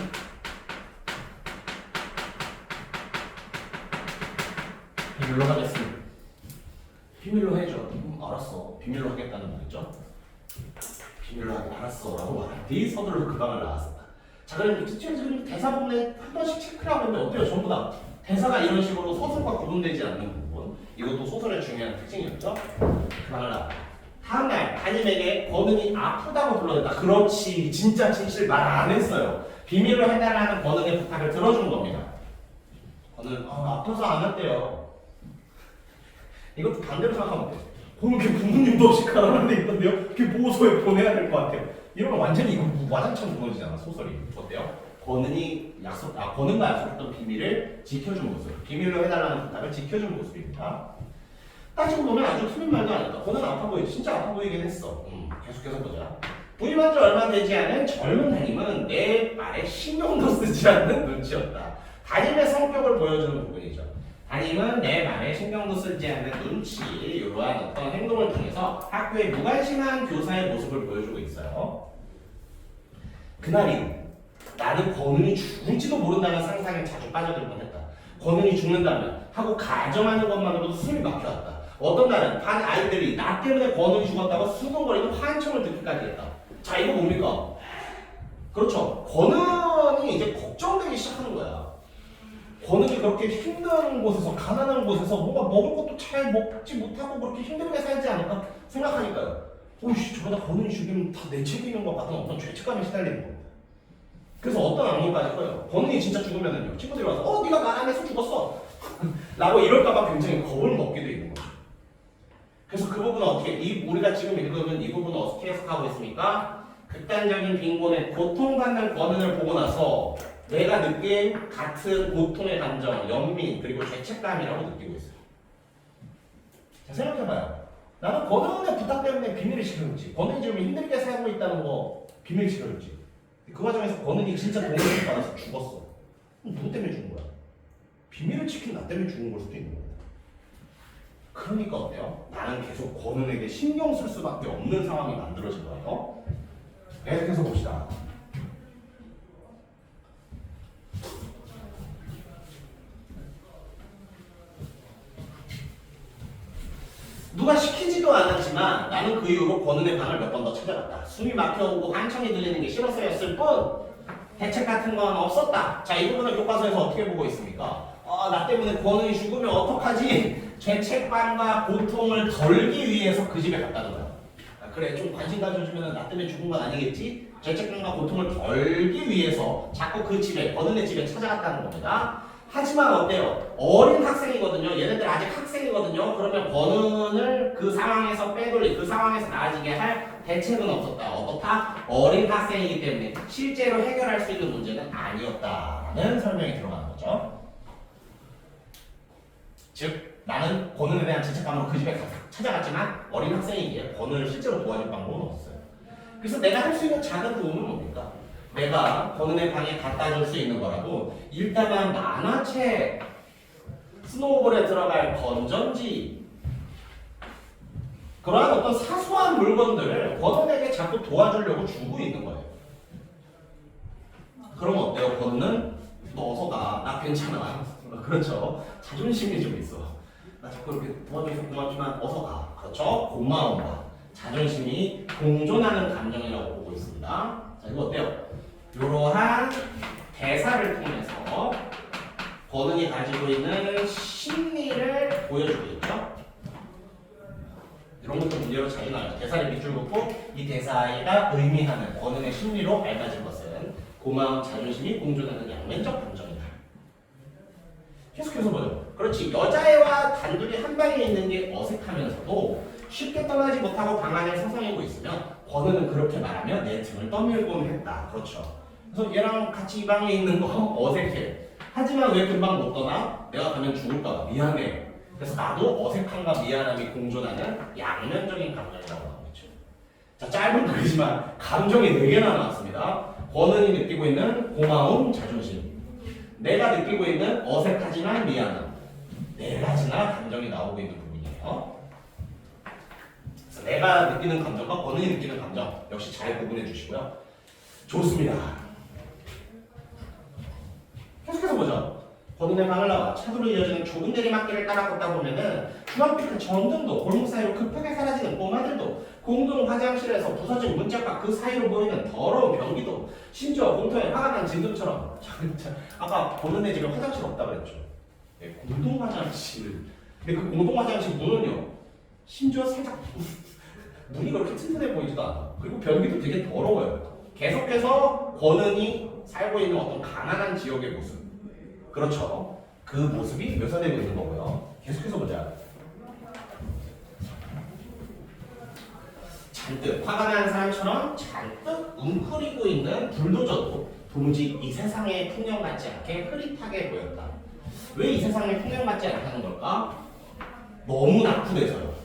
비밀로 하겠습니다. 비밀로 해줘. 알았어. 비밀로 하겠다는 말이죠. 비밀로 하겠다. 알았어. 라고 말하더니 서둘러 그 방을 나왔었다. 자, 그럼 지금 대사 부분에 한 번씩 체크를 하고 있는데 어때요? 전부 다 대사가 이런 식으로 소설과 구분되지 않는 부분. 이것도 소설의 중요한 특징이었죠. 그 방을 나왔다. 다음날 담임에게 권은이 아프다고 불러댔다. 그렇지. 진짜 진실 말 안 했어요. 비밀로 해달라는 권은의 부탁을 들어준 겁니다. 권은 아파서 안 했대요. 이것도 반대로 생각하면 돼. 권은 걔 부모님도 없이 가난한 데 있던데요? 걔 보호소에 보내야 될 것 같아요. 이러면 완전히 이거 와장창 무너지잖아. 소설이. 어때요? 권은과 약속했던 비밀을 지켜준 모습. 비밀로 해달라는 부탁을 지켜준 모습입니다. 따지고 보면 아주 틀린 말도 아니다. 권은 아파 보이지. 진짜 아파 보이긴 했어. 계속해서 보자. 부임한 지 얼마 되지 않은 젊은 담임은 내 말에 신경도 쓰지 않는 눈치였다. 담임의 성격을 보여주는 부분이죠. 담임은 내 말에 신경도 쓰지 않는 눈치, 이러한 어떤 행동을 통해서 학교의 무관심한 교사의 모습을 보여주고 있어요. 그날이 나는 권은이 죽을지도 모른다는 상상에 자주 빠져들 뻔했다. 권은이 죽는다면 하고 가정하는 것만으로도 숨이 막혀왔다. 어떤 날은 반 아이들이 나 때문에 권은이 죽었다고 수근거리는 환청을 듣기까지 했다. 자, 이거 뭡니까? 그렇죠. 권은이 이제 걱정되기 시작하는 거야. 권은이 그렇게 힘든 곳에서, 가난한 곳에서 뭔가 먹을 것도 잘 먹지 못하고 그렇게 힘들게 살지 않을까 생각하니까요. 오이씨, 저러다 권은이 죽이면 다 내 책임인 것 같은 어떤 죄책감에 시달리는 겁니다. 그래서 어떤 악몽까지 꿔요. 권은이 진짜 죽으면은요, 친구들이 와서 네가 말 안 해서 죽었어 라고 이럴까봐 굉장히 겁을 먹게 돼 있는 거죠. 그래서 그 부분은 어떻게, 우리가 지금 읽으면 이 부분은 어떻게 해석하고 있습니까? 극단적인 빈곤에 고통받는 권은을 보고 나서 내가 느낀 같은 고통의 감정, 연민, 그리고 죄책감이라고 느끼고 있어요. 자, 생각해봐요. 나는 권은의 부탁 때문에 비밀을 지켜줬지. 권은이 지금 힘들게 살고 있다는 거 비밀을 지켜줬지. 그 과정에서 권은이 진짜 도움을 받아서 죽었어. 누구 때문에 죽은 거야? 비밀을 지킨 나 때문에 죽은 걸 수도 있는 거야. 그러니까 어때요? 나는 계속 권은에게 신경 쓸 수밖에 없는 상황이 만들어진 거예요. 계속해서 봅시다. 누가 시키지도 않았지만 나는 그 이후로 권은의 방을 몇 번 더 찾아갔다. 숨이 막혀오고 한청이 들리는 게 싫어서였을 뿐 대책 같은 건 없었다. 자, 이 부분을 교과서에서 어떻게 보고 있습니까? 나 때문에 권은이 죽으면 어떡하지? 죄책감과 고통을 덜기 위해서 그 집에 갔다는 거야. 그래, 좀 관심 가져주면 나 때문에 죽은 건 아니겠지? 죄책감과 고통을 덜기 위해서 자꾸 그 집에, 권은의 집에 찾아갔다는 겁니다. 하지만 어때요? 어린 학생이거든요. 얘네들 아직 학생이거든요. 그러면 권은을 그 상황에서 빼돌리, 그 상황에서 나아지게 할 대책은 없었다. 어떻다? 어린 학생이기 때문에 실제로 해결할 수 있는 문제는 아니었다라는 설명이 들어가는 거죠. 즉, 나는 권은에 대한 죄책감으로 그 집에 찾아갔지만 어린 학생이기에 권은을 실제로 도와줄 방법은 없어요. 그래서 내가 할 수 있는 작은 도움은 뭡니까? 내가 권은의 방에 갖다 줄 수 있는 거라도 일단은 만화책, 스노우볼에 들어갈 건전지, 그러한 어떤 사소한 물건들을 권은에게 자꾸 도와주려고 주고 있는 거예요. 그럼 어때요? 권은은 너 어서 가. 나 괜찮아. 그렇죠. 자존심이 좀 있어. 나 자꾸 이렇게 도와줘서 고맙지만 어서 가. 그렇죠. 고마움과 자존심이 공존하는 감정이라고 보고 있습니다. 자, 이거 어때요? 이러한 대사를 통해서 권은이 가지고 있는 심리를 보여주겠죠. 이런 것도 문제로 자주 나와요. 대사를 밑줄 긋고 이 대사가 의미하는 권은의 심리로 밝아진 것은 고마움, 자존심이 공존하는 양면적 감정이다. 계속해서 보죠. 그렇지. 여자애와 단둘이 한 방에 있는 게 어색하면서도 쉽게 떠나지 못하고 방 안에 서성이고 있으면 권은은 그렇게 말하며 내 등을 떠밀곤 했다. 그렇죠. 그래서 얘랑 같이 이 방에 있는 거 어색해. 하지만 왜 금방 못 떠나? 내가 가면 죽을까 봐 미안해. 그래서 나도 어색함과 미안함이 공존하는 양면적인 감정이라고 나오겠죠. 자, 짧은 글이지만 감정이 4개나 나왔습니다. 권은이 느끼고 있는 고마움, 자존심. 내가 느끼고 있는 어색하지만 미안함. 4가지나 감정이 나오고 있는 부분이에요. 그래서 내가 느끼는 감정과 권은이 느끼는 감정 역시 잘 구분해 주시고요. 좋습니다. 계속해서 보죠. 권은의 방을 나와 차도로 이어지는 좁은 내리막길을 따라 걷다 보면은 중학교 때 전등도 골목 사이로 급하게 사라지는 꼬마들도 공동 화장실에서 부서진 문짝과 그 사이로 보이는 더러운 변기도 심지어 공터에 화가 난 진동처럼 아까 권은의 집에 화장실 없다고 그랬죠. 네, 공동 화장실. 근데 그 공동 화장실 문은요 심지어 살짝 문이 그렇게 튼튼해 보이지도 않아. 그리고 변기도 되게 더러워요. 계속해서 권은이 살고 있는 어떤 가난한 지역의 모습. 그렇죠. 그 모습이 묘사되고 있는 거고요. 계속해서 보자. 잔뜩 화가 난 사람처럼 잔뜩 웅크리고 있는 불도저도 도무지 이 세상의 풍경 같지 않게 흐릿하게 보였다. 왜 이 세상의 풍경 같지 않다는 걸까? 너무 낙후돼서요.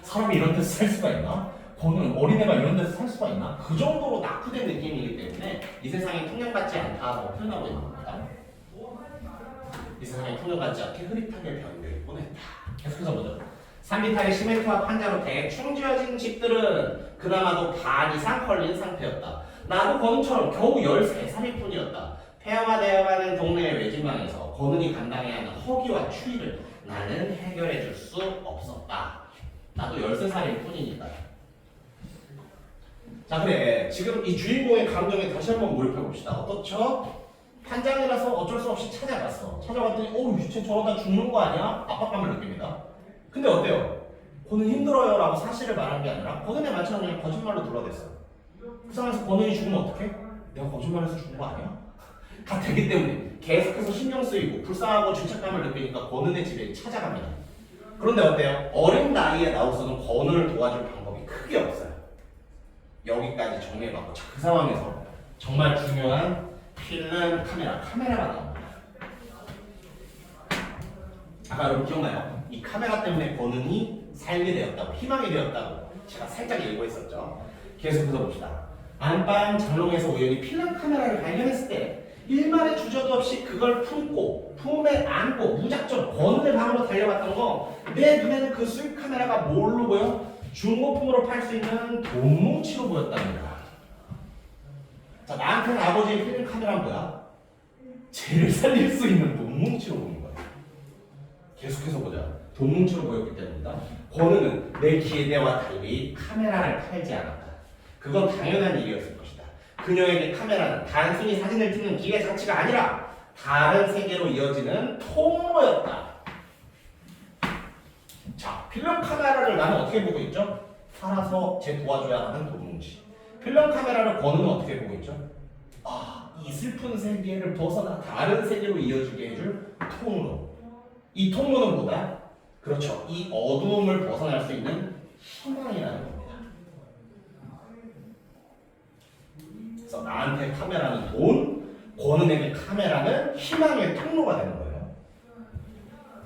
사람이 이런 데서 살 수가 있나? 권은 어린애가 이런 데서 살 수가 있나? 그 정도로 낙후된 느낌이기 때문에 이 세상이 풍경 같지 않다고 표현하고 있는 겁니다. 이 세상이 풍경 같지 않게 흐릿하게 변될 뻔했다. 계속해서 보죠. 산비탈의 시멘트와 판자로 대충 지어진 집들은 그나마도 반 이상 헐린 상태였다. 나도 권은처럼 겨우 13살일 뿐이었다. 폐허가 되어가는 동네의 외진방에서 권은이 감당해야 하는 허기와 추위를 나는 해결해 줄 수 없었다. 나도 13살일 뿐이니까. 자, 그래. 지금 이 주인공의 감정에 다시 한번 몰입해 봅시다. 어떻죠? 판장이라서 어쩔 수 없이 찾아갔어. 찾아갔더니 어우 쟤 저러다 죽는 거 아니야? 압박감을 느낍니다. 근데 어때요? 권은 힘들어요 라고 사실을 말한 게 아니라 권은의 말처럼 그냥 거짓말로 둘러댔어. 그 상황에서 권은이 죽으면 어떡해? 내가 거짓말해서 죽은 거 아니야? 다 되기 때문에 계속해서 신경 쓰이고 불쌍하고 죄책감을 느끼니까 권은의 집에 찾아갑니다. 그런데 어때요? 어린 나이에 나로서는 권은을 도와줄 방법이 크게 없어요. 여기까지 정리해봤고 그 상황에서 정말 중요한 필름 카메라가 나옵니다. 아까 여러분 기억나요? 이 카메라 때문에 권은이 살게 되었다고, 희망이 되었다고 제가 살짝 예고했었죠. 계속해서 봅시다. 안방 장롱에서 우연히 필름 카메라를 발견했을 때 일말의 주저도 없이 그걸 품에 안고 무작정 권은의 방으로 달려갔던 거 내 눈에는 그 수입 카메라가 뭘로 보여? 중고품으로 팔 수 있는 돈 뭉치로 보였답니다. 자, 나한테는 아버지의 필름 카메라는 뭐야? 쟤를 살릴 수 있는 돈 뭉치로 보는 거야. 계속해서 보자. 돈 뭉치로 보였기 때문이다. 권우는 내 기대와 달리 카메라를 팔지 않았다. 그건 당연한 일이었을 것이다. 그녀에게 카메라는 단순히 사진을 찍는 기계 장치가 아니라 다른 세계로 이어지는 통로였다. 자, 필름 카메라를 나는 어떻게 보고 있죠? 살아서 쟤 도와줘야 하는 도뭉치. 필름 카메라를 권우는 어떻게 보고 있죠? 아, 이 슬픈 세계를 벗어나 다른 세계로 이어지게 해줄 통로. 이 통로는 뭐다? 그렇죠. 이 어두움을 벗어날 수 있는 희망이라는 겁니다. 그래서 나한테 카메라는 돈, 권은에게 카메라는 희망의 통로가 되는 거예요.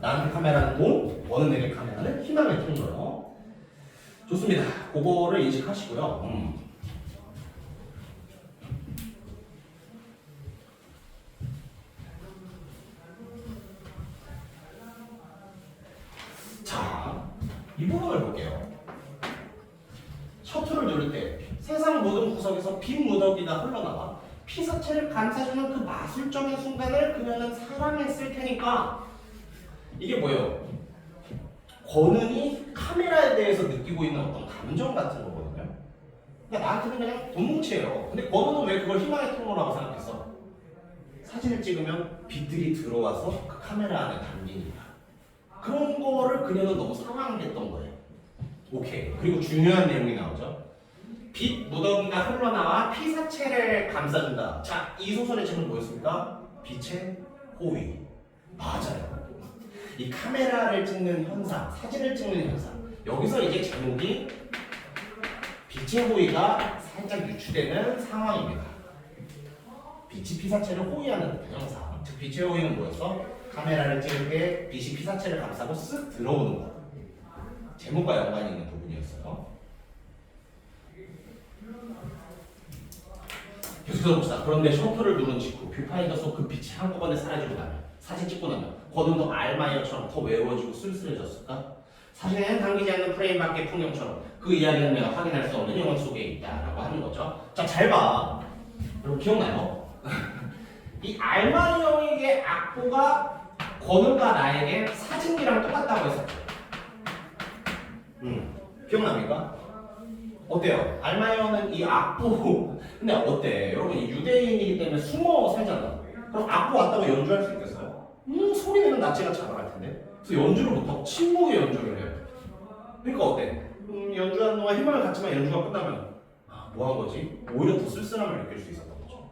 나한테 카메라는 돈, 권은에게 카메라는 희망의 통로요. 좋습니다. 그거를 인식하시고요. 자, 이 부분을 볼게요. 셔터를 누를 때 세상 모든 구석에서 빈 무더기가 흘러나와 피사체를 감싸주는 그 마술적인 순간을 그녀는 사랑했을 테니까 이게 뭐예요? 권은이 카메라에 대해서 느끼고 있는 어떤 감정 같은 거거든요. 그러니까 나한테는 그냥 돈뭉치예요. 근데 권은은 왜 그걸 희망의 통로라고 생각했어? 사진을 찍으면 빛들이 들어와서 그 카메라 안에 담기니까. 그런 거를 그녀는 너무 사랑했던 거예요. 오케이. 그리고 중요한 내용이 나오죠. 빛 무더기가 흘러나와 피사체를 감싸준다. 자, 이 소설의 제목은 뭐였습니까? 빛의 호위. 맞아요. 이 카메라를 찍는 현상, 사진을 찍는 현상. 여기서 이제 제목이 빛의 호위가 살짝 유추되는 상황입니다. 빛이 피사체를 호위하는 현상. 즉 빛의 호위는 뭐였어? 카메라를 찍을 때 빛이 피사체를 감싸고 쓱 들어오는 것. 제목과 연관이 있는 부분이었어요. 계속해서 봅시다. 그런데 셔터를 누른 직후 뷰파인더 속 그 빛이 한꺼번에 사라지고 나면 사진 찍고 나면 권은도 알마이어처럼 더 외로워지고 쓸쓸해졌을까? 사진에는 담기지 않는 프레임 밖의 풍경처럼 그 이야기는 내가 확인할 수 없는 영혼 속에 있다라고 하는 거죠. 자, 잘 봐. 여러분 기억나요? 이 알마이어에게 악보가 권은과 나에게 사진기랑 똑같다고 했었죠. 기억납니까? 어때요? 알마이어는 이 악보 근데 어때? 여러분 이 유대인이기 때문에 숨어 살잖아. 그럼 악보 왔다고 연주할 수 있겠어요? 소리 내는 낯지가 자라갈 텐데. 그래서 연주를 못하고 침묵의 연주를 해요. 그러니까 어때? 연주하는 동안 희망을 갖지만 연주가 끝나면 뭐 한 거지? 오히려 더 쓸쓸함을 느낄 수 있었던 거죠.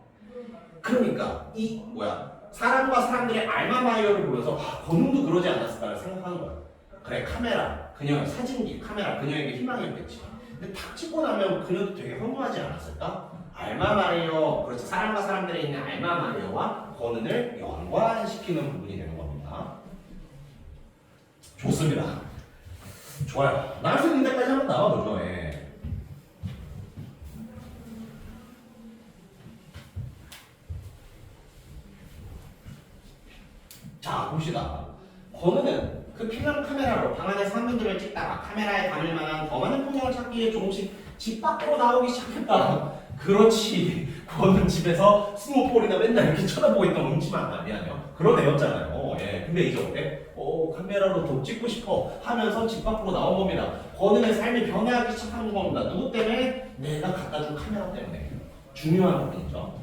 그러니까 이 사람과 사람들의 알마마이어를 보면서 권은도 그러지 않았을까를 생각하는 거야. 그래, 카메라, 그녀의 사진기, 카메라, 그녀에게 희망이었겠지. 근데 탁 찍고 나면 그녀도 되게 허무하지 않았을까? 알마마이어, 그렇죠. 사람과 사람들에 있는 알마마이어와 권은을 연관시키는 부분이 되는 겁니다. 좋습니다. 좋아요. 나갈 수 있는 데까지 한번 나와보죠. 예. 자, 봅시다. 권은은 그 필름 카메라로 방 안에 사람들을 찍다가 카메라에 담을 만한 더 많은 풍경을 찾기 위해 조금씩 집 밖으로 나오기 시작했다. 그렇지. 권은 집에서 스노볼이나 맨날 이렇게 쳐다보고 있던 음침한 아니야요. 그런 애였잖아요. 예. 근데 이제 어때? 카메라로 더 찍고 싶어 하면서 집 밖으로 나온 겁니다. 권은의 삶이 변해하기 시작하는 겁니다. 누구 때문에? 내가 갖다 준 카메라 때문에. 중요한 부분이죠.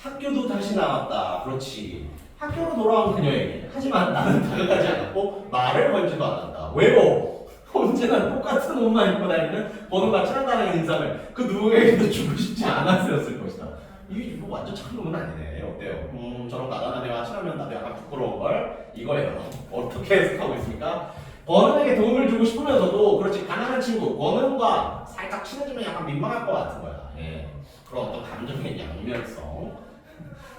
학교도 다시 나왔다. 그렇지. 학교로 돌아온 그녀에게. 하지만 나는 다가가지 않았고 말을 걸지도 않았다. 왜요? 언제나 똑같은 옷만 입고 다니는 번호가 친하다는 인상을 그 누구에게도 주고 싶지 않았을 것이다. 이거 완전 착한 놈은 아니네. 어때요? 저런 나다는 애와 친하면 나도 약간 부끄러운 걸 이거예요. 어떻게 해석하고 있습니까? 권은에게 도움을 주고 싶으면서도 그렇지 가난한 친구 권은과 살짝 친해지면 약간 민망할 것 같은 거야. 예. 그런 어떤 감정의 양면성.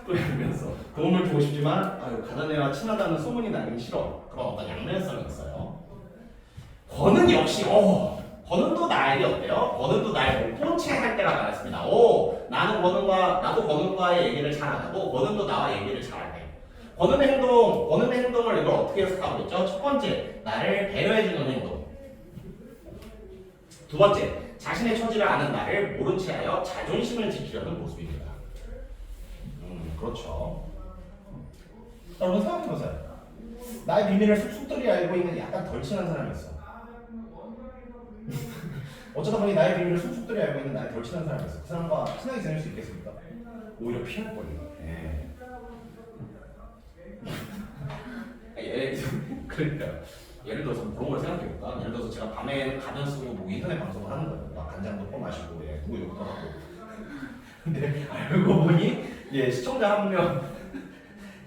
또 양면성. 도움을 주고 싶지만 가난해와 친하다는 소문이 나긴 싫어. 그런 어떤 양면성이 있어요. 권은 역시 권은도 나에게 어때요? 권은도 날 못 본 채 할 때가 많았습니다. 나도 권은과의 얘기를 잘 안 하고 권은도 나와 얘기를 잘 안 해. 권은의 행동을 이걸 어떻게 해석하고 있죠? 첫 번째, 나를 배려해주는 행동. 두 번째, 자신의 처지를 아는 나를 모른 채 하여 자존심을 지키려는 모습입니다. 그렇죠. 여러분 생각해보세요. 나의 비밀을 쑥쑥들이 알고 있는 약간 덜 친한 사람이 있어. 어쩌다 보니 나의 비밀을 쑥쑥들이 알고 있는 나의 덜 친한 사람이 있어. 그 사람과 친하게 지낼 수 있겠습니까? 오히려 피할 거예요. 그러니까 예를 들어서 그런 걸 생각해볼까? 예를 들어서 제가 밤에 가면 쓰고 뭐 인터넷 방송을 하는 거예요. 막 간장도 퍼마시고 누구 욕도 하고. 근데 알고 보니 시청자 한 명,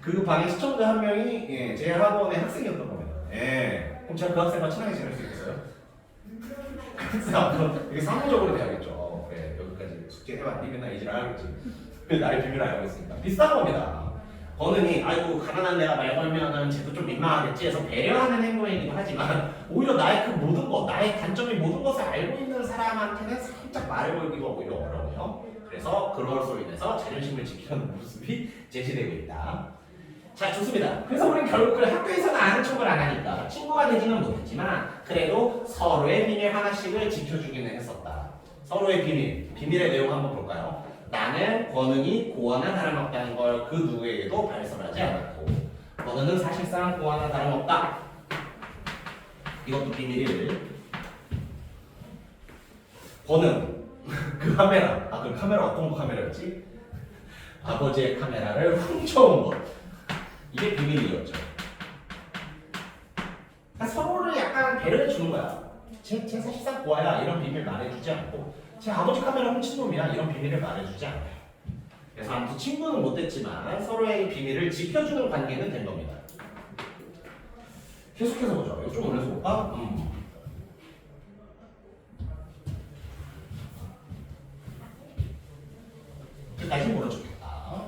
그 방에 시청자 한 명이 제 학원의 학생이었던 겁니다. 그럼 제가 그 학생과 친하게 지낼 수 있겠어요? 그래서 앞으로 되게 상호적으로 돼야겠죠. 그래, 여기까지 숙제 해봤니? 맨날 이지를 하겠지. 나의 비밀을 알고 있으니까 비슷한 겁니다. 권은이 아이고 가난한 내가 말 걸면은 쟤도 좀 민망하겠지 해서 배려하는 행동이기도 하지만 오히려 나의 그 모든 것, 나의 단점이 모든 것을 알고 있는 사람한테는 살짝 말을 걸기가 오히려 어려워요. 그래서 그것으로 인해서 자존심을 지키려는 모습이 제시되고 있다. 자, 좋습니다. 그래서 우리는 결국 학교에서는 아는 척을 안 하니까 친구가 되지는 못했지만 그래도 서로의 비밀 하나씩을 지켜주기는 했었다. 서로의 비밀의 내용 한번 볼까요? 나는 권은이 고아나 다름없다는 걸 그 누구에게도 발설하지 않았고 권은은 사실상 고아나 다름없다. 이것도 비밀을. 권은 그 카메라, 그 카메라 어떤 카메라였지? 아버지의 카메라를 훔쳐온 것. 이게 비밀이었죠. 그러니까 서로를 약간 배려해 주는 거야. 쟤 사실상 고아야 이런 비밀 말해주지 않고 제 아버지 카메라 훔친 놈이야 이런 비밀을 말해주지 않아요. 그래서 아무튼 친구는 못됐지만 서로의 비밀을 지켜주는 관계는 된 겁니다. 계속해서 보죠. 이거 좀 올려서 볼까? 끝까지 몰아주겠다.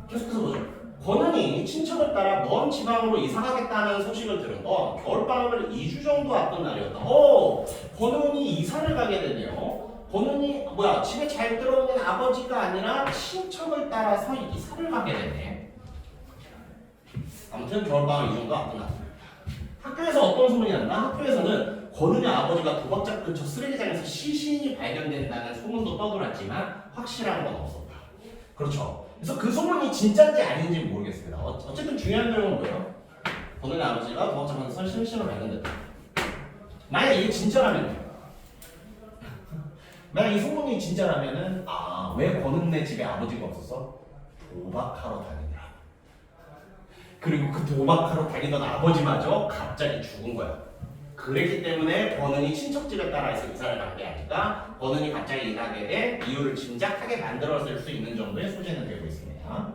계속해서 보죠. 권은이 친척을 따라 먼 지방으로 이사가겠다는 소식을 들은 건 겨울방학을 2주 정도 앞둔 날이었다. 권은이 이사를 가게 되네요. 권은이 집에 잘 들어오는 아버지가 아니라 친척을 따라서 이사를 가게 되네. 아무튼 겨울방학 2주 정도 앞둔 날입니다. 학교에서 어떤 소문이 났나? 학교에서는 권은이 아버지가 도박장 근처 쓰레기장에서 시신이 발견된다는 소문도 떠돌았지만 확실한 건 없었다. 그렇죠. 그래서 그 소문이 진짜인지 아닌지 모르겠습니다. 어쨌든 중요한 내용은 뭐예요? 권은의 아버지가 도박장에서 시신을 발견됐다. 만약 이게 진짜라면요. 만약 이 소문이 진짜라면은 왜 권은네 집에 아버지가 없었어? 도박하러 다니느라. 그리고 그 도박하러 다니던 아버지마저 갑자기 죽은 거야. 그랬기 때문에 권은이 친척집에 따라서 이사를 간 게 아니라 권은이 갑자기 이사하게 된 이유를 짐작하게 만들었을 수 있는 정도의 소재는 되고 있습니다.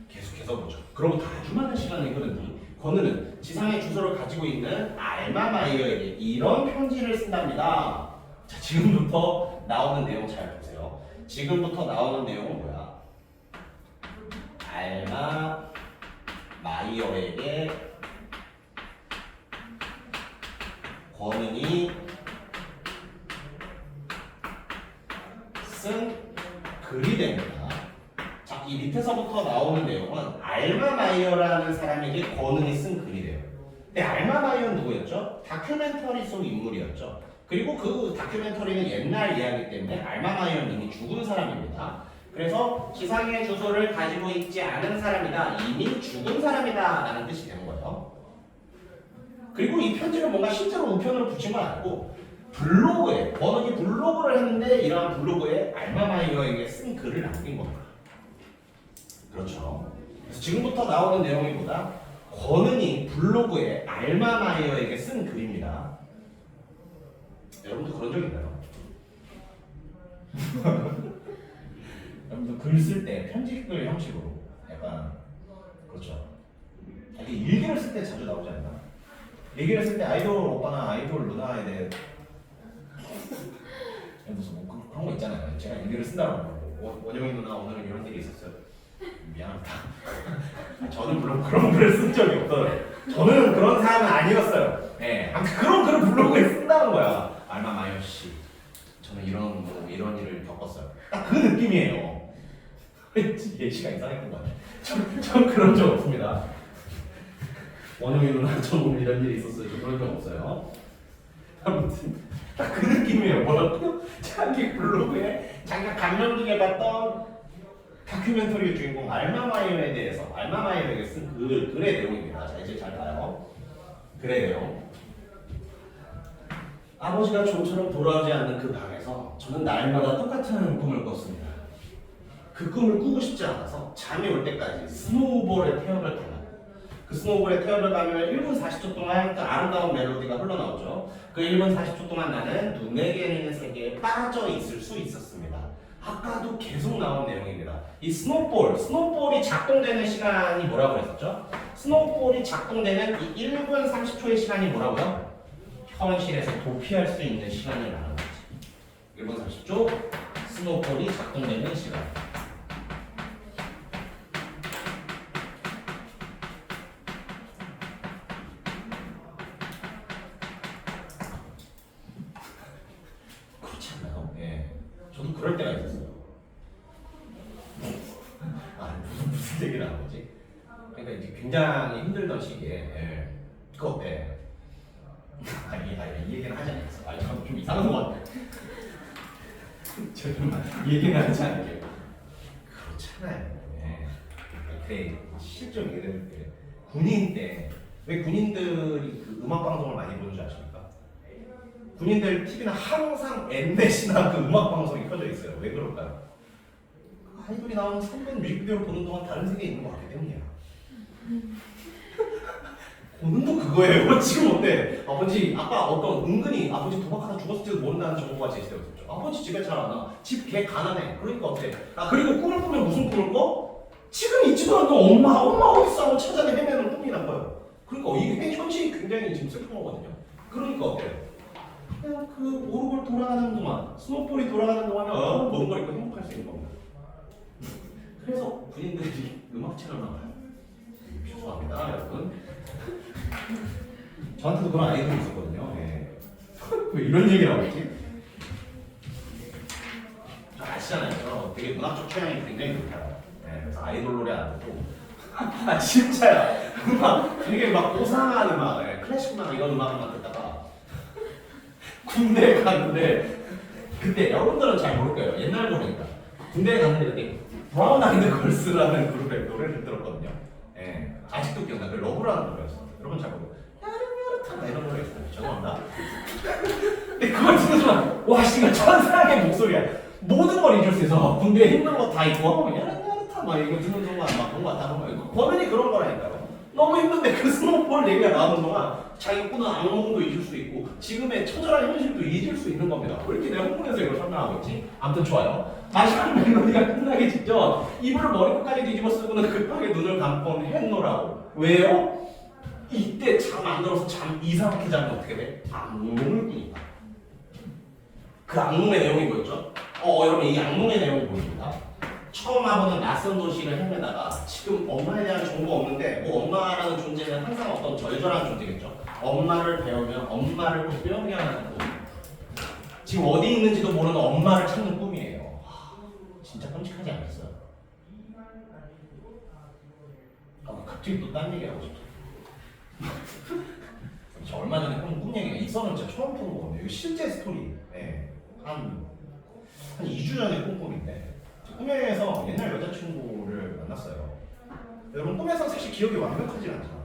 계속해서 보죠. 그로부터 아주 많은 시간이 흐른 뒤 권은은 지상의 주소를 가지고 있는 알마마이어에게 이런 편지를 쓴답니다. 자, 지금부터 나오는 내용 잘 보세요. 지금부터 나오는 내용은 뭐야? 알마마이어에게 권은이 쓴 글이 됩니다. 자, 이 밑에서부터 나오는 내용은 알마마이어라는 사람에게 권은이 쓴 글이 돼요. 근데 알마마이어는 누구였죠? 다큐멘터리 속 인물이었죠. 그리고 그 다큐멘터리는 옛날 이야기 때문에 알마마이어는 이미 죽은 사람입니다. 그래서 지상의 주소를 가지고 있지 않은 사람이다. 이미 죽은 사람이다 라는 뜻이 되는 거예요. 그리고 이 편지를 뭔가 실제로 우편으로 붙인 건 아니고 블로그에, 권은이 블로그를 했는데 이러한 블로그에 알마마이어에게 쓴 글을 남긴 겁니다. 그렇죠. 그래서 지금부터 나오는 내용이 보다 권은이 블로그에 알마마이어에게 쓴 글입니다. 여러분도 그런 적 있나요? 여러분도 글 쓸 때 편집글 형식으로 약간 그렇죠. 이렇게 일기를 쓸 때 자주 나오지 않나? 일기를 쓸 때 아이돌 오빠나 아이돌 누나에 대해 무슨 뭐 그런 거 있잖아요. 제가 일기를 쓴다고 원영이 누나 오늘은 이런 일이 있었어요. 미안합니다. 저는 물론 그런 글을 쓴 적이 없어요. 저는 그런 사람은 아니었어요. 아무튼 그런 글을 블로그에 쓴다는 거야. 알마마이어 씨. 저는 이런 일을 겪었어요. 딱 그 느낌이에요. 예시가 이상했던 것 같아요. 전 그런 적 없습니다. 원영이 누나 저는 이런 일이 있었어요. 저 그런 적 없어요. 아무튼 딱 그 느낌이에요. 뭐라고? 자기 블로그에 자기가 감명 깊게 봤던 다큐멘터리의 주인공 알마마이어에 대해서 알마마이어에게 쓴 글의 내용입니다. 자 이제 잘 봐요. 글의 내용. 아버지가 좀처럼 돌아오지 않는 그 방에서 저는 날마다 똑같은 꿈을 꿨습니다. 그 꿈을 꾸고 싶지 않아서 잠이 올 때까지 스노우볼의 태엽을 타요. 그 스노우볼의 태엽을 가면 1분 40초 동안 그 아름다운 멜로디가 흘러나오죠. 그 1분 40초 동안 나는 눈에게 있는 세계에 빠져 있을 수 있었습니다. 아까도 계속 나온 내용입니다. 이 스노우볼이 작동되는 시간이 뭐라고 했었죠? 스노우볼이 작동되는 이 1분 30초의 시간이 뭐라고요? 현실에서 도피할 수 있는 시간을 말하는 거지. 1분 30초 스노우볼이 작동되는 시간. 그렇지 않나요? 예. 저도 그럴 때가 있었어요. 아, 무슨 얘기를 하는 거지? 그러니까 이제 굉장히 힘들던 시기에, 예. 그거 어때? 이 얘기는 하지 않겠어. 좀 이상한 것 같아. 이 얘기는 하지 않을게요. 그렇잖아요. 예. 그래, 실제로 얘기해줄게. 군인 때, 왜 군인들이 그 음악 방송을 많이 보는 줄 아십니까? 군인들 TV는 항상 엠넷이나 그 음악 방송이 켜져 있어요. 왜 그럴까요? 아이돌이 나오는 3분 뮤직비디오를 보는 동안 다른 세계에 있는 것 같기 때문이야. 본인도 그거예요. 지금 어때? 아버지 아까 어떤 은근히 아버지 도박하다 죽었을지도 모른다는 정보가 제시되었죠. 아버지 집에 잘 안 와. 집 개 가난해. 그러니까 어때? 아 그리고 꿈을 꾸면 무슨 꿈을 꿔? 지금 있지도 않는 엄마 어딨어 하고 찾아내 헤매는 꿈이란 거예요. 그러니까 이게 현실이 굉장히 지금 슬픈 거거든요. 그러니까 어때요? 그냥 그 오르골 돌아가는 동안 스노볼이 돌아가는 동안에 모든 걸 입고 행복할 수 있는 겁니다. 그래서 군인들이 음악 채널만 봐요. 죄송합니다 여러분. 저한테도 그런 아이돌이 있었거든요. 예. 왜 이런 얘기를 하고 있지? 저 아시잖아요. 저 되게 문학적 취향이 굉장히 높아요. 예. 그래서 아이돌 노래 안 듣고 아 진짜야. 음악 되게 막 고상한 음악, 예. 클래식 음악 이런 음악만 듣다가 군대에 갔는데 그때 여러분들은 잘 모를 거예요. 옛날 노래니까. 군대에 갔는데 그때 브라운 아이드 걸스라는 그룹의 노래를 들었거든요. 예. 아직도 기억나. 그 러브라는 노래였어. 여러분 잘 모르고 야릇야릇하다 이런 노래 있어요. 죄송합니다. 근데 그걸 듣는 순간 와 씨가 천사의 목소리야. 모든 걸 잊을 수 있어. 군대에 힘든 거 다 잊고 야릇야릇하 막 이거 듣는 순간 막 그런 거 같다 하는 거. 범인이 그런 거라니까요. 너무 힘든데 그 스노우볼 얘기가 나오는 동안 자기가 꾸는 악몽도 잊을 수 있고 지금의 처절한 현실도 잊을 수 있는 겁니다. 왜 이렇게 내가 흥분해서 이걸 설명하고 있지? 아무튼 좋아요. 마지막 멜로디가 끝나기 직전 이불을 머리끝까지 뒤집어 쓰고는 급하게 눈을 감곤 했노라고. 왜요? 이때 잠 안 들어서 잠 이상하게 자면 어떻게 돼? 악몽을 꾸니까. 그 악몽의 내용이 뭐였죠? 여러분 이 악몽의 내용이 보입니다. 처음 와보는 낯선 도시를 헤매다가 지금 엄마에 대한 정보가 없는데 뭐 엄마라는 존재는 항상 어떤 절절한 존재겠죠. 엄마를 배우면 엄마를 꼭 배우게 하는 꿈. 지금 어디 있는지도 모르는 엄마를 찾는 꿈이에요. 진짜 끔찍하지 않겠어요? 갑자기 또 딴 얘기하고 싶어. 저 얼마 전에 꿈 얘기가 있었는데 진짜 처음 푸는 거거든요. 이거 실제 스토리. 네. 한 2주 전에 꿈인데 꿈에서 옛날 여자친구를 만났어요. 여러분 꿈에서 사실 기억이 완벽하지 않잖아.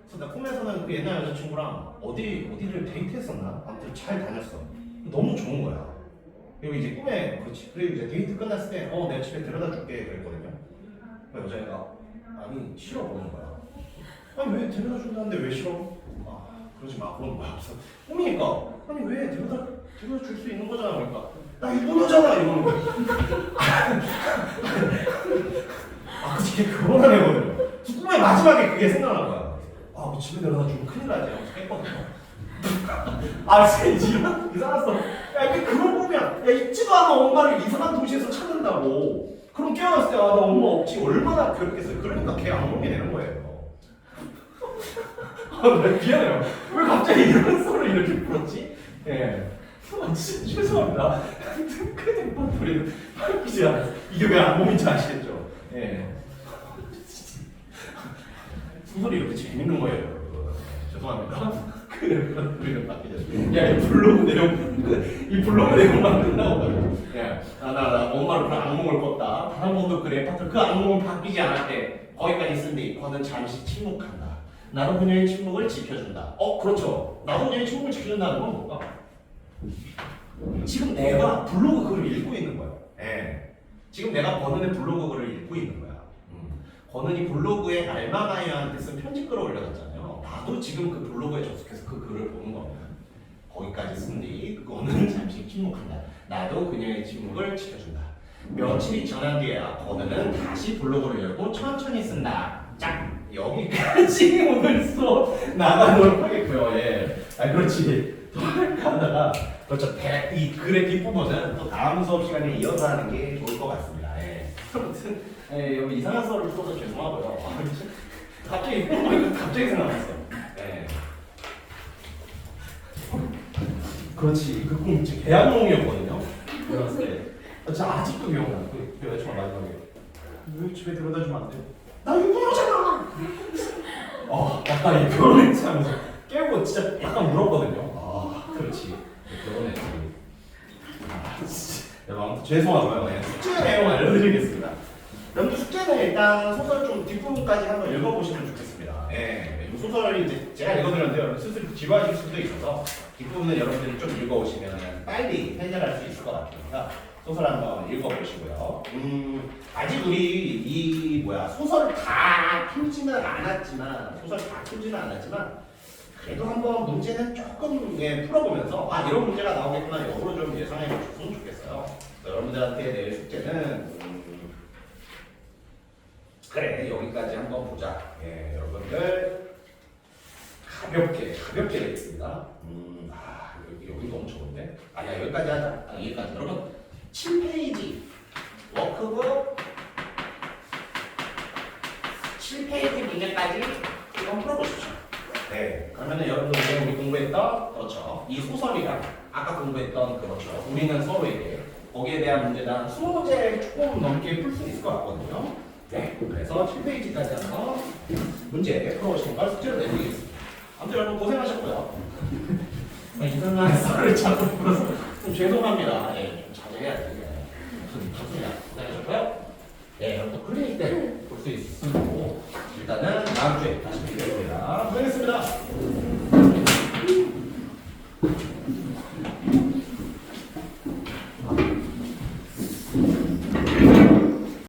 그래서 나 꿈에서는 그 옛날 여자친구랑 어디를 데이트했었나? 아무튼 잘 다녔어. 너무 좋은 거야. 그리고 이제 꿈에 그렇지. 그리고 이제 데이트 끝났을 때 내가 집에 데려다 줄게 그랬거든요. 그 여자애가 아니 싫어 그러는 거야. 아니 왜 데려다 준다는데 왜 싫어? 그러지 마 그러는 거야. 그래서 꿈이니까 아니 왜 데려다 줄 수 있는 거잖아. 그러니까 나 일본 여자다 이러는 거야. 그치 결혼한 애거든요. 꿈의 마지막에 그게 생각난 거야. 그 집에 데려다 주면 큰일 나지. 하면서 깼거든요. 진짜 이상했어. 야 이게 그런 꿈이야. 야 있지도 않은 엄마를 이상한 도시에서 찾는다고. 그럼 깨어났을 때 나 엄마 없지 얼마나 괴롭겠어요. 그러니까 걔 악몽이 되는 거예요. 미안해요. 왜 갑자기 이런 소리를 이렇게 풀었지? 예. 진짜 죄송합니다. 탱크댕 소리는 바뀌지 않아요. 이게 왜 악몽인지 아시겠죠? 예. 소설이 이렇게 재밌는 거예요, 여러분. 죄송합니다. 그래, 우리는 바뀌죠. 야, 이 블로그 내용만 끝나고 가요. 야, 나 엄마로 그 악몽을 꿨다. 단 한 번도 그 레파토리 그 악몽은 바뀌지 않았대. 거기까지 쓴데 거는 잠시 침묵한다. 나도 그녀의 침묵을 지켜준다. 그렇죠. 나도 그녀의 침묵을 지켜준다는 건 뭘까? 지금 내가 블로그 글을 읽고 있는 거야. 예. 지금 내가 권은의 블로그 글을 읽고 있는 거야. 권은이 블로그에 알마가이한테 쓴 편지 글을 올려놨잖아요. 나도 지금 그 블로그에 접속해서 그 글을 보는 겁니다. 거기까지 쓴 뒤 그거는 잠시 침묵한다. 나도 그녀의 침묵을 지켜준다. 며칠이 지난 뒤에야 권은은 다시 블로그를 열고 천천히 쓴다. 짝! 여기까지 오늘 수업 나가도록 하겠고요. 예. 그렇지. 더 하다가 그렇죠. 이 글의 뒷부분은 또 다음 수업 시간에 이어서 하는 게 좋을 것 같습니다. 예. 아무튼 여기 이상한 수업을 풀어서 죄송하고요. 갑자기 생각났어. 예. 그렇지. 그 꿈 계약몽이었거든요. 그랬을 때 진짜 아직도 기억나. 그 여자친구가 마지막에 왜 집에 데려다 주면 안 돼? 나 유부녀잖아. 이 결혼했지 하면서 깨우고 진짜 약간 울었거든요. 그렇지. 결혼했지. 여러분 아무튼 죄송하고요. 숙제 내용 알려드리겠습니다. 여러분 숙제는 일단 소설 좀 뒷부분까지 한번 읽어보시면 좋겠습니다. 예, 소설이 이제 제가 읽어드렸는데 여러분 스스로 지루하실 수도 있어서 뒷부분은 여러분들이 좀 읽어오시면 빨리 해결할 수 있을 것 같으니까 소설 한번 읽어보시고요. 아직 우리 소설을 다 풀지는 않았지만 그래도 한번 문제는 조금 풀어보면서 이런 문제가 나오겠구나 역으로 좀 예상해 보셨으면 좋겠어요. 여러분들한테 낼 숙제는 그래 여기까지 한번 보자. 예, 여러분들 가볍게 되겠습니다. 여기 너무 좋은데? 여기까지 하자. 여기까지. 여러분 7페이지 워크북 7페이지 문제까지 한번 풀어보십시오. 네, 그러면은 여러분들 우리 공부했던 그렇죠. 이 소설이랑 아까 공부했던 그렇죠. 우리는 서로에게 거기에 대한 문제는 20문제 조금 넘게 풀 수 있을 것 같거든요. 네, 그래서 7페이지까지 한번 문제 풀어보시는 걸 숙제로 내드리겠습니다. 아무튼 여러분 고생하셨고요. 이상한 썰을 자꾸 풀어서 좀 죄송합니다. 좀 자제해야지. 좋습니다. 고생하셨고요. 여러분 클리닉 때 볼 수 있으시고 일단은 다음 주에 다시 뵙겠습니다. 고생했습니다.